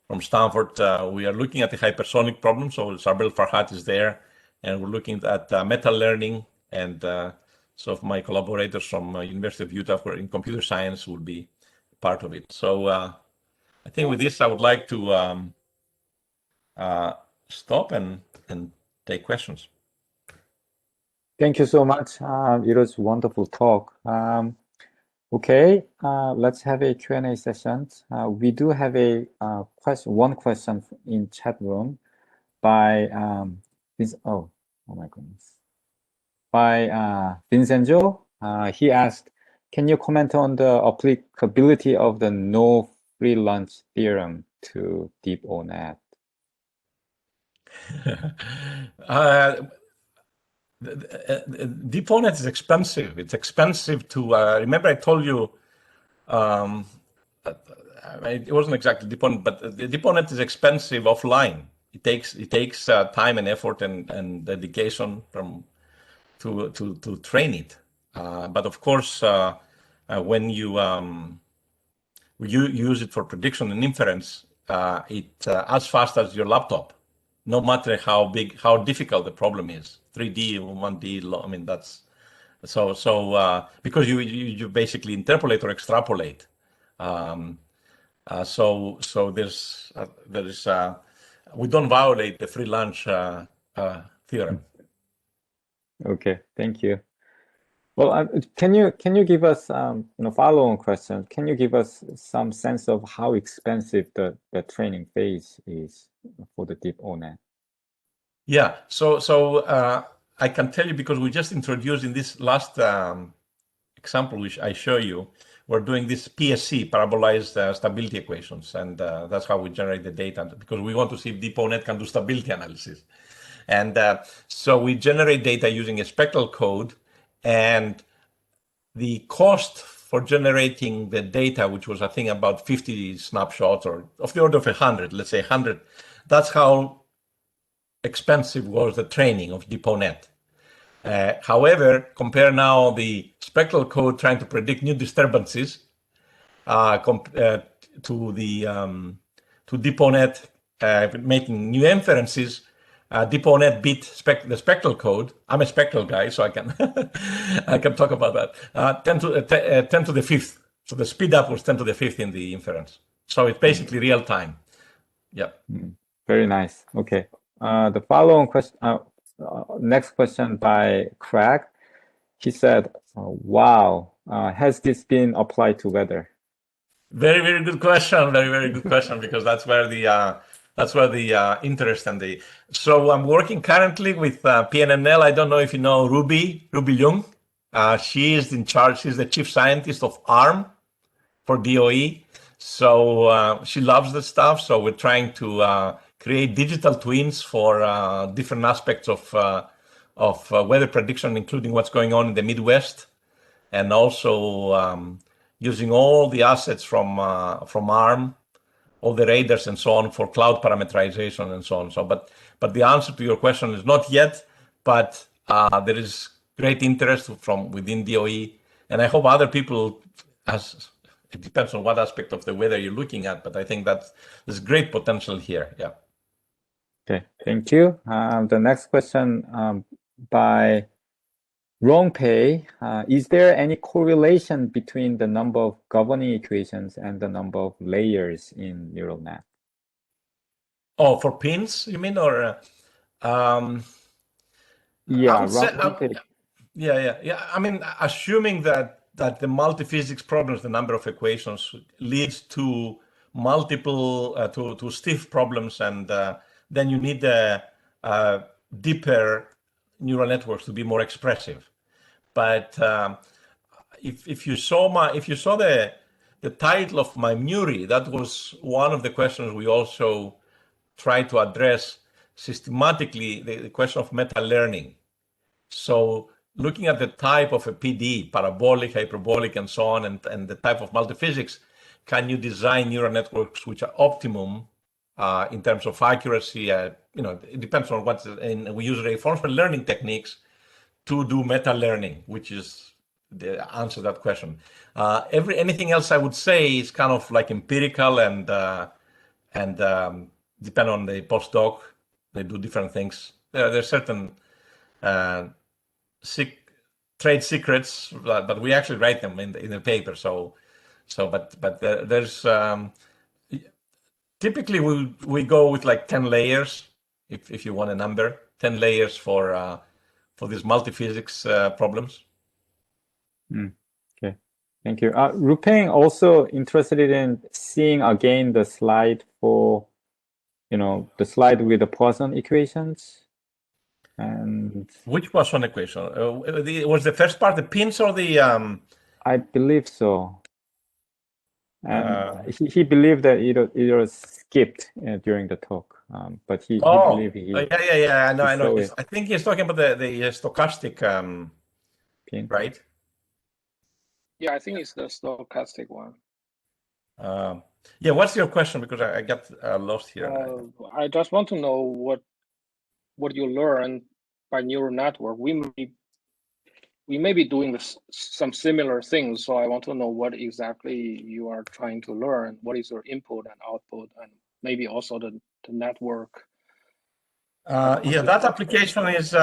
from Stanford. We are looking at the hypersonic problem, so Sarbel Farhat is there, and we're looking at meta learning, and some of my collaborators from University of Utah who are in computer science will be part of it. So I think with this, I would like to stop and take questions. Thank you so much. It was a wonderful talk. Okay, let's have a Q&A session. We do have a one question in chat room by by Vincenzo. He asked, can you comment on the applicability of the no free lunch theorem to DeepONet? DeepONet is expensive. It's expensive to remember. I told you it wasn't exactly DeepONet, but the DeepONet is expensive offline. It takes time and effort and dedication to train it. But of course, when you use it for prediction and inference, it's as fast as your laptop, no matter how difficult the problem is. 3D, 1D, I mean, that's so because you basically interpolate or extrapolate. So there's we don't violate the free lunch theorem. Okay, thank you. Well, can you give us follow-on question? Can you give us some sense of how expensive the training phase is for the DeepONet? Yeah, so I can tell you, because we just introduced in this last example, which I show you, we're doing this PSC, parabolized stability equations, and that's how we generate the data, because we want to see if DeepONet can do stability analysis. And so we generate data using a spectral code, and the cost for generating the data, which was I think about 50 snapshots, or of the order of 100, let's say 100, that's how expensive was the training of DeepONet. However, compare now the spectral code trying to predict new disturbances to DeepONet making new inferences, DeepONet beat the spectral code. I'm a spectral guy, so I can I can talk about that. 10 to the fifth. So the speed up was 10 to the fifth in the inference. So it's basically real time. Yeah. Very nice. Okay. The following question, next question by Craig. He said, "Wow, has this been applied to weather?" Very, very good question. Very, very good question, because that's where the interest and the. So I'm working currently with PNNL. I don't know if you know Ruby Jung. She is in charge. She's the chief scientist of ARM for DOE. So she loves the stuff. So we're trying to create digital twins for different aspects of weather prediction, including what's going on in the Midwest, and also using all the assets from ARM, all the radars and so on for cloud parameterization and so on. So, but the answer to your question is not yet, but there is great interest from within DOE, and I hope other people, as it depends on what aspect of the weather you're looking at, but I think that there's great potential here. Yeah. Okay, thank you. The next question by Rongpei, is there any correlation between the number of governing equations and the number of layers in neural net? Oh, for pins, you mean, or? Yeah, yeah. I mean, assuming that the multi-physics problems, the number of equations, leads to multiple to stiff problems, and then you need deeper neural networks to be more expressive. But if you saw the title of my Muri, that was one of the questions we also tried to address systematically, the question of meta learning. So looking at the type of a PD, parabolic, hyperbolic, and so on, and the type of multiphysics, can you design neural networks which are optimum in terms of accuracy? It depends on what's, and we use reinforcement learning techniques to do meta learning, which is the answer to that question. Anything else I would say is kind of like empirical and depend on the postdoc. They do different things. There's certain trade secrets, but we actually write them in the paper. But there's typically we go with like 10 layers, if you want a number, 10 layers for these multi-physics problems. Okay, thank you. Rupeng also interested in seeing again the slide for, the slide with the Poisson equations. And which Poisson equation? Was the first part the pins or the? I believe so. And he believed that it was skipped during the talk, but he believed he. Yeah. I know. I think he's talking about the stochastic pin, right? Yeah, I think it's the stochastic one. Yeah. What's your question? Because I got lost here. I just want to know what you learn by neural network. We may be doing some similar things, so I want to know what exactly you are trying to learn. What is your input and output, and maybe also the network. Yeah, that application is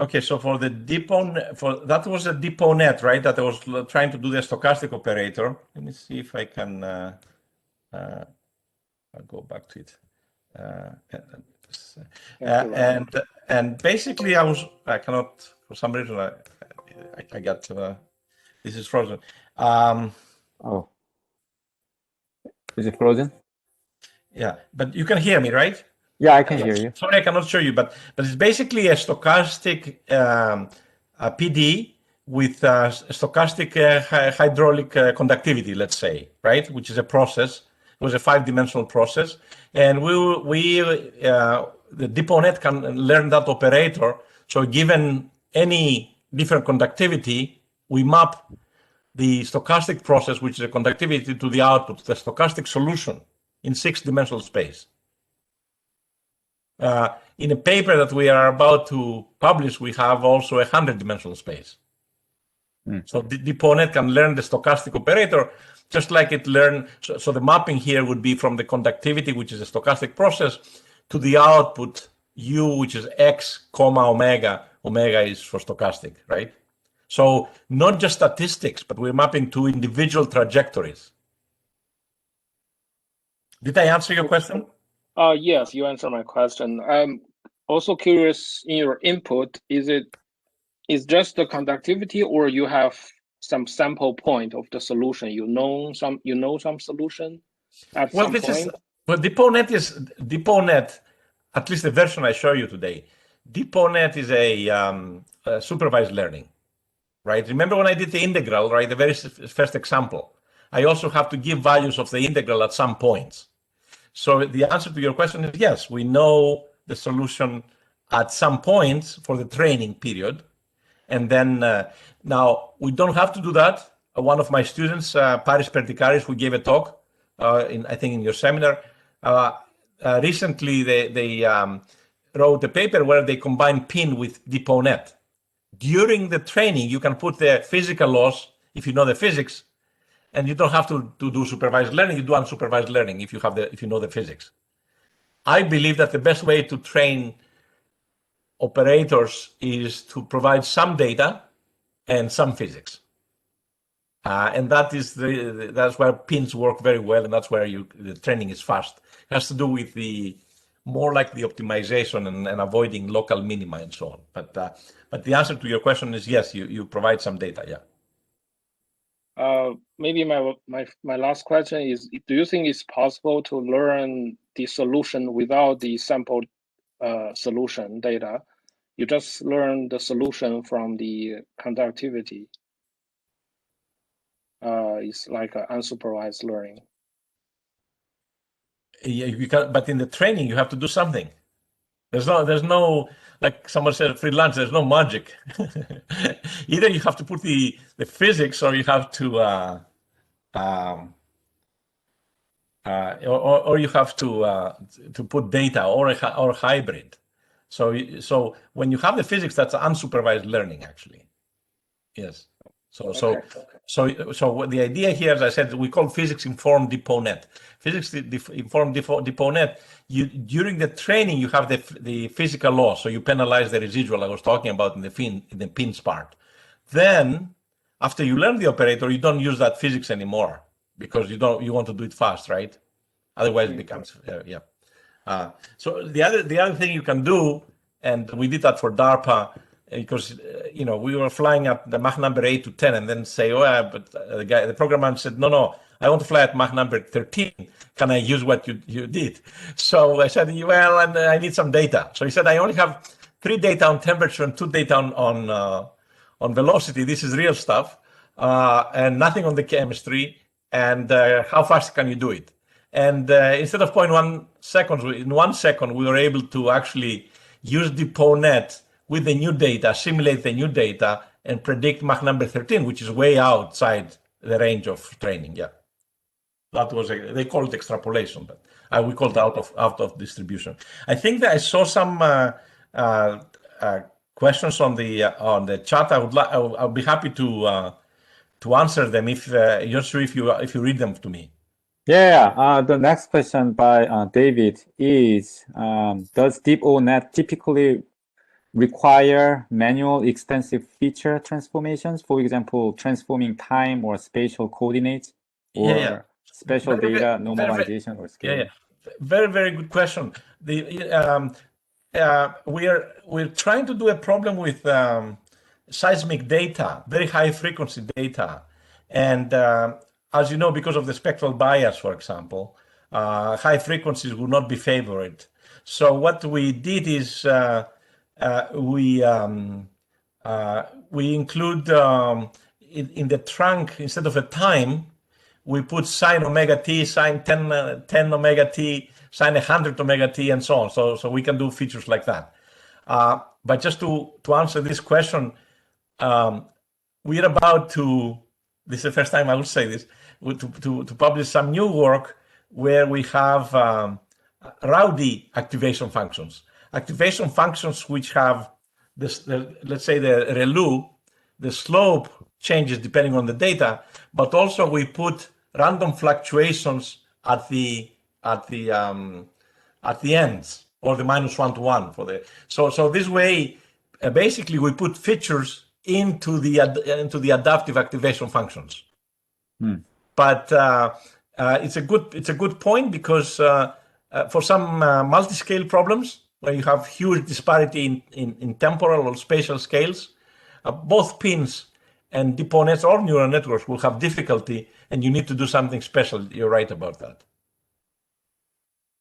okay. So for the DeepONet, that was a DeepONet, right? That I was trying to do the stochastic operator. Let me see if I can. I'll go back to it. And basically, I cannot, for some reason, I got this is frozen. Oh, is it frozen? Yeah, but you can hear me, right? Yeah, I can hear you. Sorry, I cannot show you, but it's basically a stochastic PD with stochastic hydraulic conductivity, let's say, right? Which is a process. It was a 5-dimensional process, and the DeepONet can learn that operator. So given any different conductivity, we map the stochastic process, which is a conductivity, to the output, the stochastic solution in 6-dimensional space. In a paper that we are about to publish, we have also a 100-dimensional space. So DeepONet can learn the stochastic operator just like it learned. So the mapping here would be from the conductivity, which is a stochastic process, to the output U, which is X, comma, omega. Omega is for stochastic, right? So not just statistics, but we're mapping to individual trajectories. Did I answer your question? Yes, you answered my question. I'm also curious in your input, is just the conductivity, or you have some sample point of the solution? You know some solution at Well, some this point? is well, DeepONet, at least the version I show you today. DeepONet is a supervised learning, right? Remember when I did the integral, right? The very first example. I also have to give values of the integral at some points. So the answer to your question is yes, we know the solution at some points for the training period. And then now we don't have to do that. One of my students, Paris Pertikaris, who gave a talk, I think in your seminar, recently they wrote a paper where they combined PIN with DeepONet. During the training, you can put the physical laws, if you know the physics, and you don't have to do supervised learning. You do unsupervised learning if you know the physics. I believe that the best way to train operators is to provide some data and some physics, and that's where pins work very well, and that's where the training is fast. It has to do with more like the optimization and avoiding local minima and so on. But the answer to your question is yes, you provide some data, yeah. Maybe my last question is, do you think it's possible to learn the solution without the sample solution data? You just learn the solution from the conductivity. It's like an unsupervised learning. Yeah, you can, but in the training, you have to do something. There's no, like someone said, free lunch, there's no magic. Either you have to put the physics, or you have to, or you have to put data, or hybrid. So when you have the physics, that's unsupervised learning, actually. Yes. So the idea here, as I said, we call physics-informed DeepONet. Physics-informed DeepONet, during the training, you have the physical law, so you penalize the residual I was talking about in the pins part. Then, after you learn the operator, you don't use that physics anymore because you want to do it fast, right? Otherwise, it becomes so the other thing you can do, and we did that for DARPA, because we were flying at the Mach number 8 to 10, and then say, but the programmer said, no, I want to fly at Mach number 13. Can I use what you did? So I said, well, and I need some data. So he said, I only have 3 data on temperature and 2 data on velocity. This is real stuff, and nothing on the chemistry. And how fast can you do it? And instead of 0.1 seconds, in 1 second, we were able to actually use DeepONet with the new data, simulate the new data, and predict Mach number 13, which is way outside the range of training. Yeah, that was they call it extrapolation, but we call it out of distribution. I think that I saw some questions on the chat. I'll be happy to answer them if you're sure if you read them to me. Yeah, the next question by David is, does DeepONet typically require manual extensive feature transformations, for example, transforming time or spatial coordinates, or spatial data normalization or scaling? Yeah. Very, very good question. We're trying to do a problem with seismic data, very high frequency data, and as you know, because of the spectral bias, for example, high frequencies will not be favored. So what we did is we include in the trunk, instead of a time, we put sine omega t, sine 10 omega t, sine 100 omega t, and so on. So we can do features like that. But just to answer this question, we're about to, this is the first time I will say this, to publish some new work where we have rowdy activation functions. Activation functions which have, let's say the ReLU, the slope changes depending on the data, but also we put random fluctuations at the ends, or the -1 to 1 for the. So this way, basically, we put features into the adaptive activation functions. But it's a good point, because for some multi-scale problems where you have huge disparity in temporal or spatial scales, both pins and DeepONets or neural networks will have difficulty, and you need to do something special. You're right about that.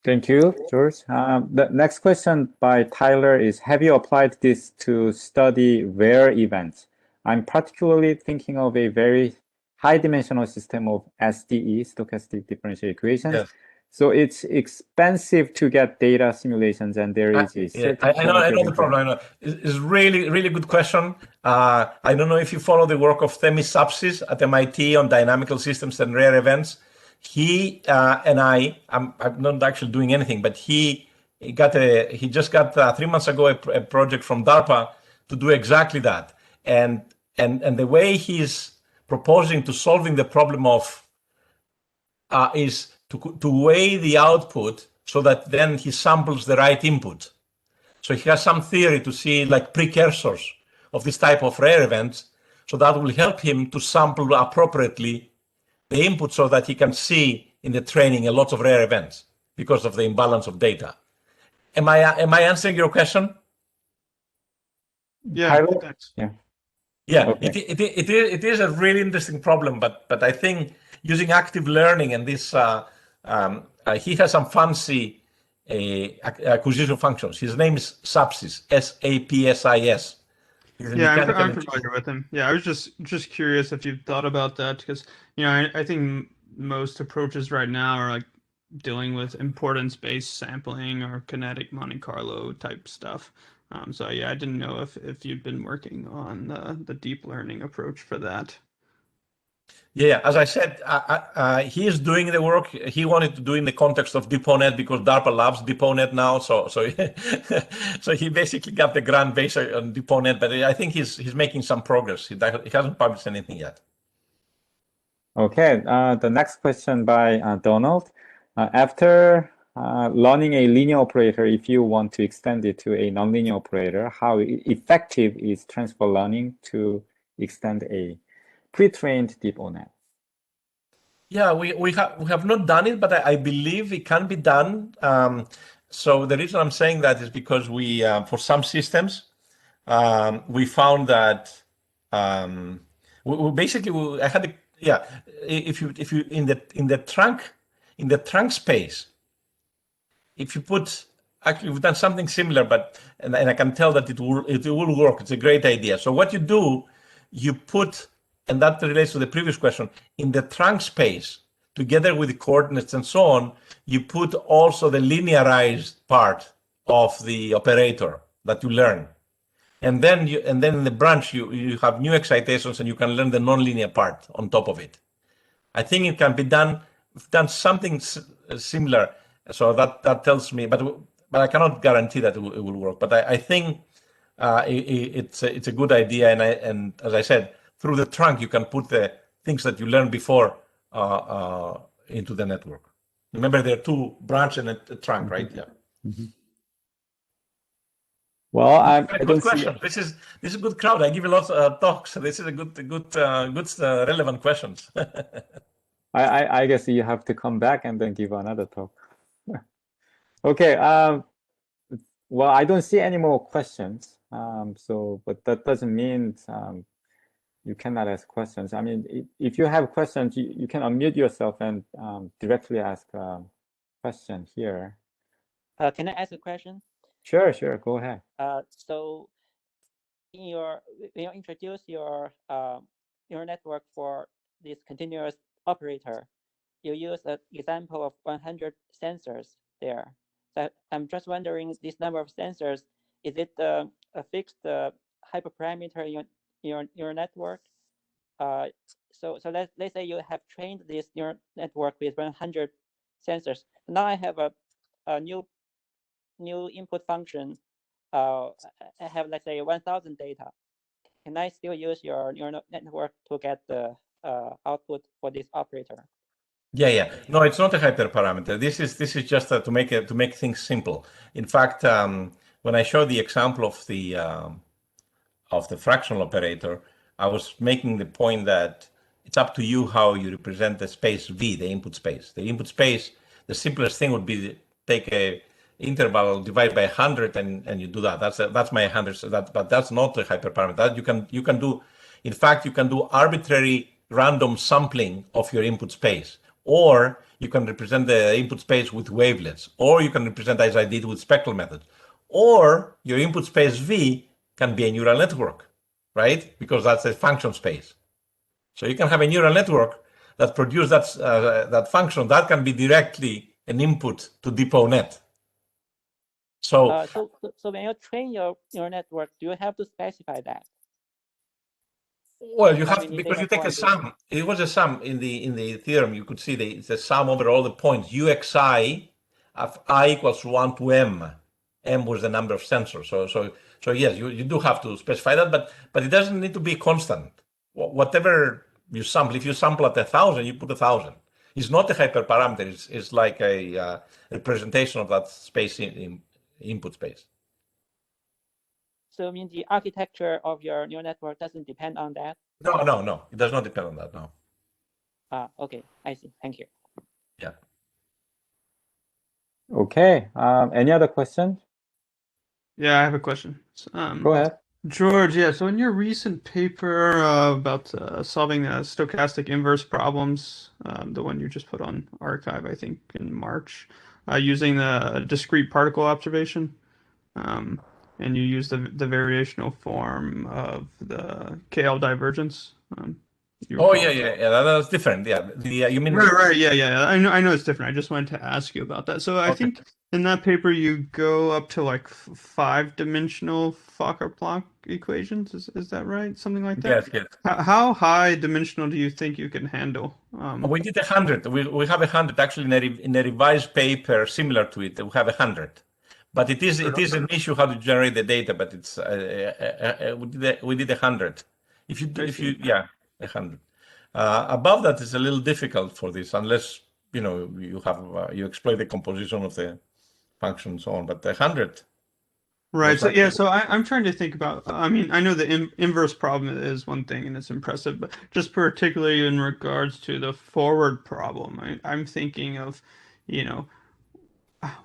Thank you, George. The next question by Tyler is, have you applied this to study rare events? I'm particularly thinking of a very high-dimensional system of SDE, stochastic differential equations. Yes. So it's expensive to get data simulations, and there is a certain I know the problem. I know. It's really good question. I don't know if you follow the work of Themis Sapsis at MIT on dynamical systems and rare events. He and I'm not actually doing anything, but he just got 3 months ago a project from DARPA to do exactly that. And the way he's proposing to solving the problem of is to weigh the output so that then he samples the right input. So he has some theory to see like precursors of this type of rare events. So that will help him to sample appropriately the input so that he can see in the training a lot of rare events because of the imbalance of data. Am I answering your question? Yeah, thanks. Yeah, Okay. it is a really interesting problem, but I think using active learning and this, he has some fancy acquisition functions. His name is Sapsis, Sapsis. Yeah, I'm familiar with him. Yeah, I was just curious if you've thought about that, because I think most approaches right now are like dealing with importance-based sampling or kinetic Monte Carlo type stuff. So yeah, I didn't know if you'd been working on the deep learning approach for that. Yeah, as I said, he is doing the work. He wanted to do in the context of DeepONet because DARPA loves DeepONet now. So so he basically got the grant based on DeepONet, but I think he's making some progress. He hasn't published anything yet. Okay, the next question by Donald. After learning a linear operator, if you want to extend it to a nonlinear operator, how effective is transfer learning to extend a pre-trained DeepONet? Yeah, we have not done it, but I believe it can be done. So the reason I'm saying that is because we for some systems we found that we basically I had if you in the trunk space, if you put, actually we've done something similar, but and I can tell that it will work. It's a great idea. So what you do, you put, and that relates to the previous question, in the trunk space, together with the coordinates and so on, you put also the linearized part of the operator that you learn. And then in the branch, you have new excitations and you can learn the nonlinear part on top of it. I think it can be done. We've done something similar. So that tells me, but I cannot guarantee that it will work. But I think it's a good idea. And as I said, through the trunk, you can put the things that you learned before into the network. Remember, there are two branch and a trunk, right? Yeah. Mm-hmm. Well, I don't question. This is a good crowd. I give a lot of talks. So this is a good relevant questions. I guess you have to come back and then give another talk. Okay. Well, I don't see any more questions. But that doesn't mean you cannot ask questions. I mean, if you have questions, you can unmute yourself and directly ask a question here. Can I ask a question? Sure, go ahead. So when you introduce your network for this continuous operator, you use an example of 100 sensors there. So I'm just wondering, this number of sensors, is it a fixed hyperparameter in your network? So let's say you have trained this neural network with 100 sensors. Now I have a new input function. I have, let's say, 1,000 data. can I still use your neural network to get the output for this operator? Yeah. No, it's not a hyperparameter. This is just to make things simple. In fact, when I showed the example of the fractional operator, I was making the point that it's up to you how you represent the space V, the input space. The input space, the simplest thing would be take a interval, divide by 100, and you do that. That's my 100. So but that's not a hyperparameter. That you can do. In fact, you can do arbitrary random sampling of your input space, or you can represent the input space with wavelets, or you can represent, as I did with spectral methods, or your input space V can be a neural network, right? Because that's a function space. So you can have a neural network that produces that function that can be directly an input to DeepONet. So when you train your neural network, do you have to specify that? well, you have to, because you take a sum. It was a sum in the theorem. You could see it's a sum over all the points. UXI of I equals 1 to m. M was the number of sensors. So yes, you do have to specify that, but it doesn't need to be constant. Whatever you sample, if you sample at 1,000, you put 1,000. It's not a hyperparameter. It's like a representation of that space in input space. So I mean the architecture of your neural network doesn't depend on that? No. It does not depend on that, no. Okay, I see. Thank you. Yeah. Okay. Any other questions? Yeah, I have a question. Go ahead. George, yeah, so in your recent paper about solving the stochastic inverse problems, the one you just put on arXiv, I think in March, using the discrete particle observation, and you use the variational form of the KL divergence. Yeah, that's different. Yeah, you mean right? Yeah. I know it's different. I just wanted to ask you about that. So I think in that paper you go up to like 5-dimensional Fokker-Planck equations. Is that right? Something like that. Yes. How high dimensional do you think you can handle? We did 100. We have 100 actually in a revised paper similar to it. We have 100. But it is an issue how to generate the data. But it's we did 100. If you 100. Above that is a little difficult for this, unless you have you exploit the composition of the function and so on. But 100. Right. So I'm trying to think about. I mean, I know the inverse problem is one thing and it's impressive, but just particularly in regards to the forward problem, I'm thinking of,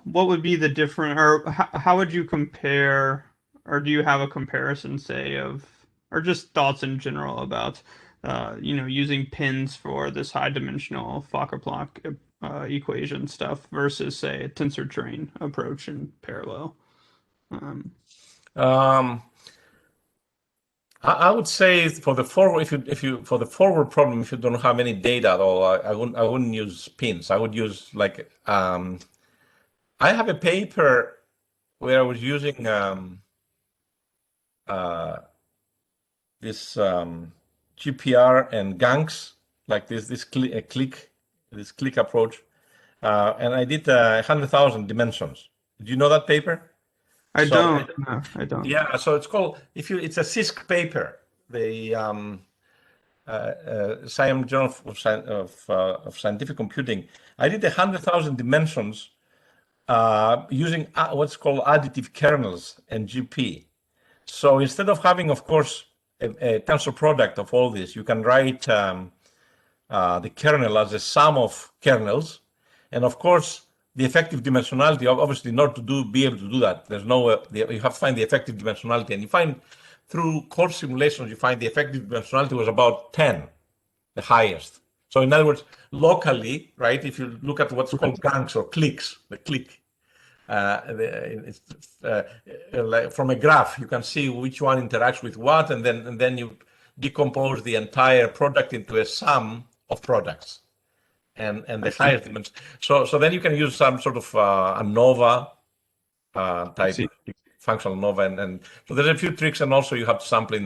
what would be the different, or how would you compare, or do you have a comparison, say, of, or just thoughts in general about, using pins for this high-dimensional Fokker-Planck equation stuff versus, say, a tensor train approach in parallel? I would say for the forward, for the forward problem, if you don't have any data at all, I wouldn't use pins. I would use like I have a paper where I was using this GPR and GANs, like this click approach, and I did 100,000 dimensions. Do you know that paper? I don't. No, I don't. Yeah, so it's called it's a CISC paper, the Siam Journal of Scientific Computing. I did 100,000 dimensions using what's called additive kernels and GP. So instead of having, of course, a tensor product of all this, you can write the kernel as a sum of kernels, and of course the effective dimensionality. Obviously, in order to be able to do that, there's no you have to find the effective dimensionality, and you find through coarse simulations, you find the effective dimensionality was about 10, the highest. So in other words, locally, right? If you look at what's called gangs or clicks, the click. Like from a graph, you can see which one interacts with what, and then you decompose the entire product into a sum of products, and the highest dimension. So then you can use some sort of ANOVA type functional ANOVA, and so there's a few tricks, and also you have to sample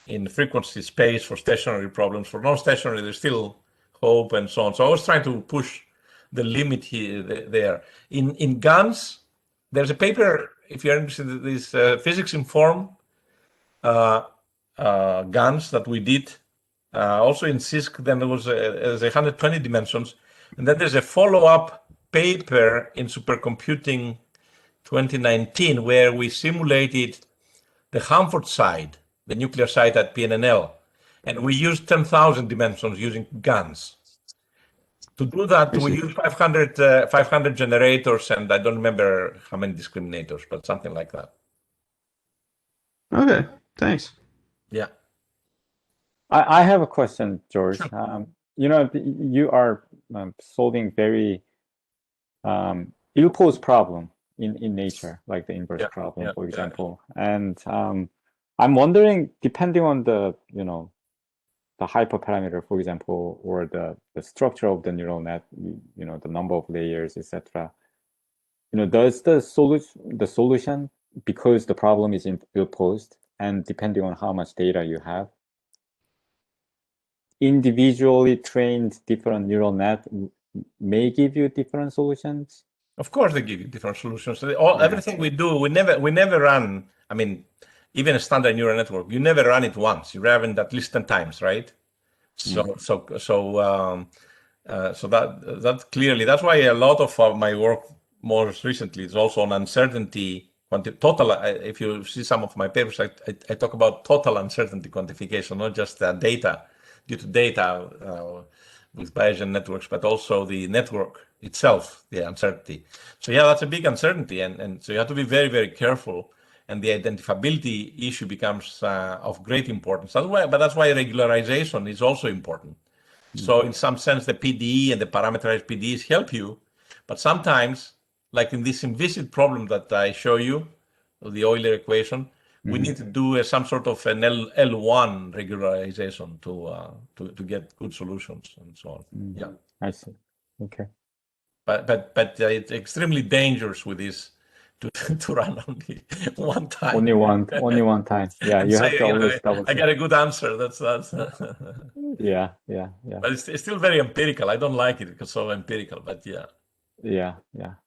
in frequency space for stationary problems. For non-stationary, there's still hope and so on. So I was trying to push the limit here there. In GANs, there's a paper, if you're interested in this, Physics in Form, GANs that we did. Also in CISC, then there was 120 dimensions. And then there's a follow-up paper in supercomputing 2019 where we simulated the Hanford side, the nuclear site at PNNL. And we used 10,000 dimensions using GANs. To do that, we used 500 generators, and I don't remember how many discriminators, but something like that. Okay, thanks. Yeah. I have a question, George. Sure. You are solving very ill-posed problem in nature, like the inverse problem, for example. And I'm wondering, depending on the hyperparameter, for example, or the structure of the neural net, the number of layers, etc. Does the solution, because the problem is ill-posed, and depending on how much data you have, individually trained different neural net may give you different solutions? Of course, they give you different solutions. So everything we do, we never run. I mean, even a standard neural network, you never run it once. You run it at least 10 times, right? So that clearly, that's why a lot of my work most recently is also on uncertainty. Total. If you see some of my papers, I talk about total uncertainty quantification, not just data due to data with Bayesian networks, but also the network itself, the uncertainty. So yeah, that's a big uncertainty, and so you have to be very, very careful. And the identifiability issue becomes of great importance. That's why regularization is also important. So in some sense, the PDE and the parameterized PDEs help you, but sometimes, like in this Inviscid problem that I show you, the Euler equation, we need to do some sort of an L1 regularization to get good solutions and so on. Yeah, I see. Okay. But it's extremely dangerous with this to run only one time. Only one time. Yeah, you have to always double check. I got a good answer. That's Yeah. But it's still very empirical. I don't like it because it's so empirical. But yeah. Yeah.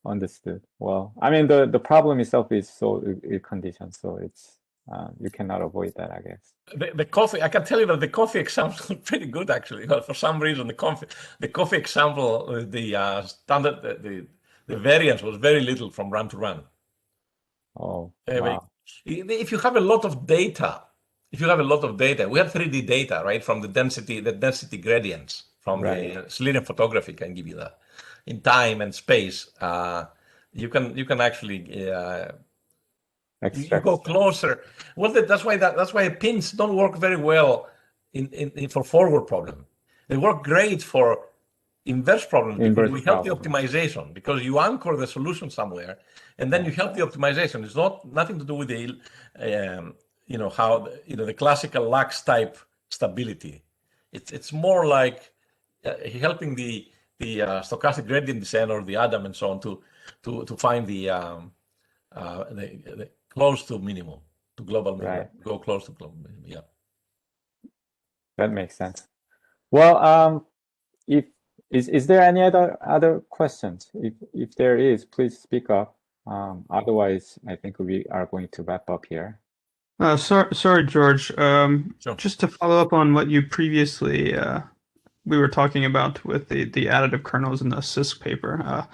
Understood. Well, I mean, the problem itself is so conditioned, so it's you cannot avoid that, I guess. The coffee. I can tell you that the coffee example is pretty good actually. But for some reason, the coffee example, the standard, the variance was very little from run to run. Oh, wow. If you have a lot of data, we have 3D data, right? From the density gradients from the Slidden photography can give you that in time and space. You can actually you go closer. Well, that's why pins don't work very well in for forward problem. They work great for inverse problems because we help the optimization, because you anchor the solution somewhere and then you help the optimization. It's nothing to do with the the classical lax type stability. It's more like helping the stochastic gradient descent or the Adam and so on to find the close to minimum, to global minimum, go close to global minimum. Yeah, that makes sense. Well, is there any other questions? If there is, please speak up. Otherwise, I think we are going to wrap up here. Sorry, George. Sure. Just to follow up on what you previously we were talking about with the additive kernels in the CISC paper.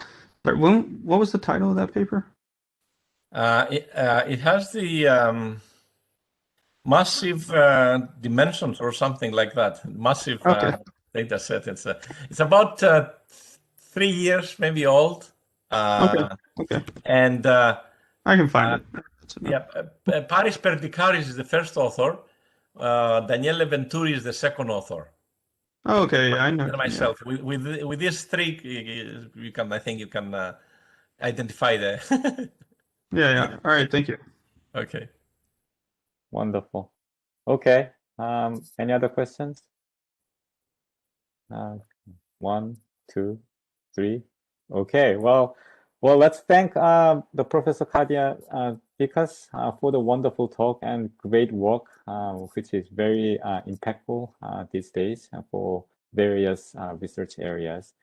But what was the title of that paper? It has the massive dimensions or something like that. Massive data set. It's about 3 years maybe old. Okay. And I can find it. Yeah, Paris Perdicaris is the first author. Daniele Venturi is the second author. Oh, okay, I know. And myself. Yeah. With these three, I think you can identify the. Yeah. All right. Thank you. Okay. Wonderful. Okay. Any other questions? 1, 2, 3. Okay. Well, let's thank the Professor Kadia Vikas for the wonderful talk and great work, which is very impactful these days for various research areas,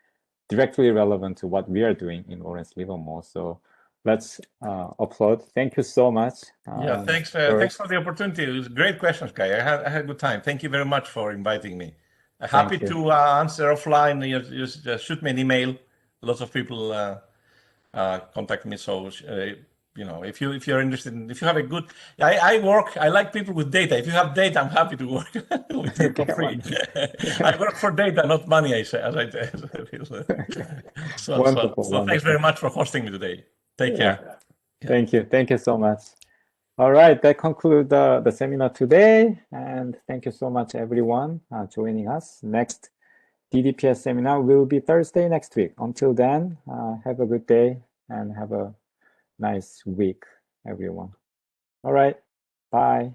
directly relevant to what we are doing in Lawrence Livermore. So let's upload. Thank you so much. Yeah, thanks for the opportunity. It was great questions, Kai. I had a good time. Thank you very much for inviting me. Happy to answer offline. Just shoot me an email. Lots of people contact me. So you know, if you're interested, if you have a good, I like people with data. If you have data, I'm happy to work with you for free. I work for data, not money. I say, as I so wonderful. Thanks very much for hosting me today. Take care. Yeah. Thank you so much. All right, that concludes the seminar today, and thank you so much everyone joining us. Next DDPS seminar will be Thursday next week. Until then, have a good day and have a nice week, everyone. All right, bye.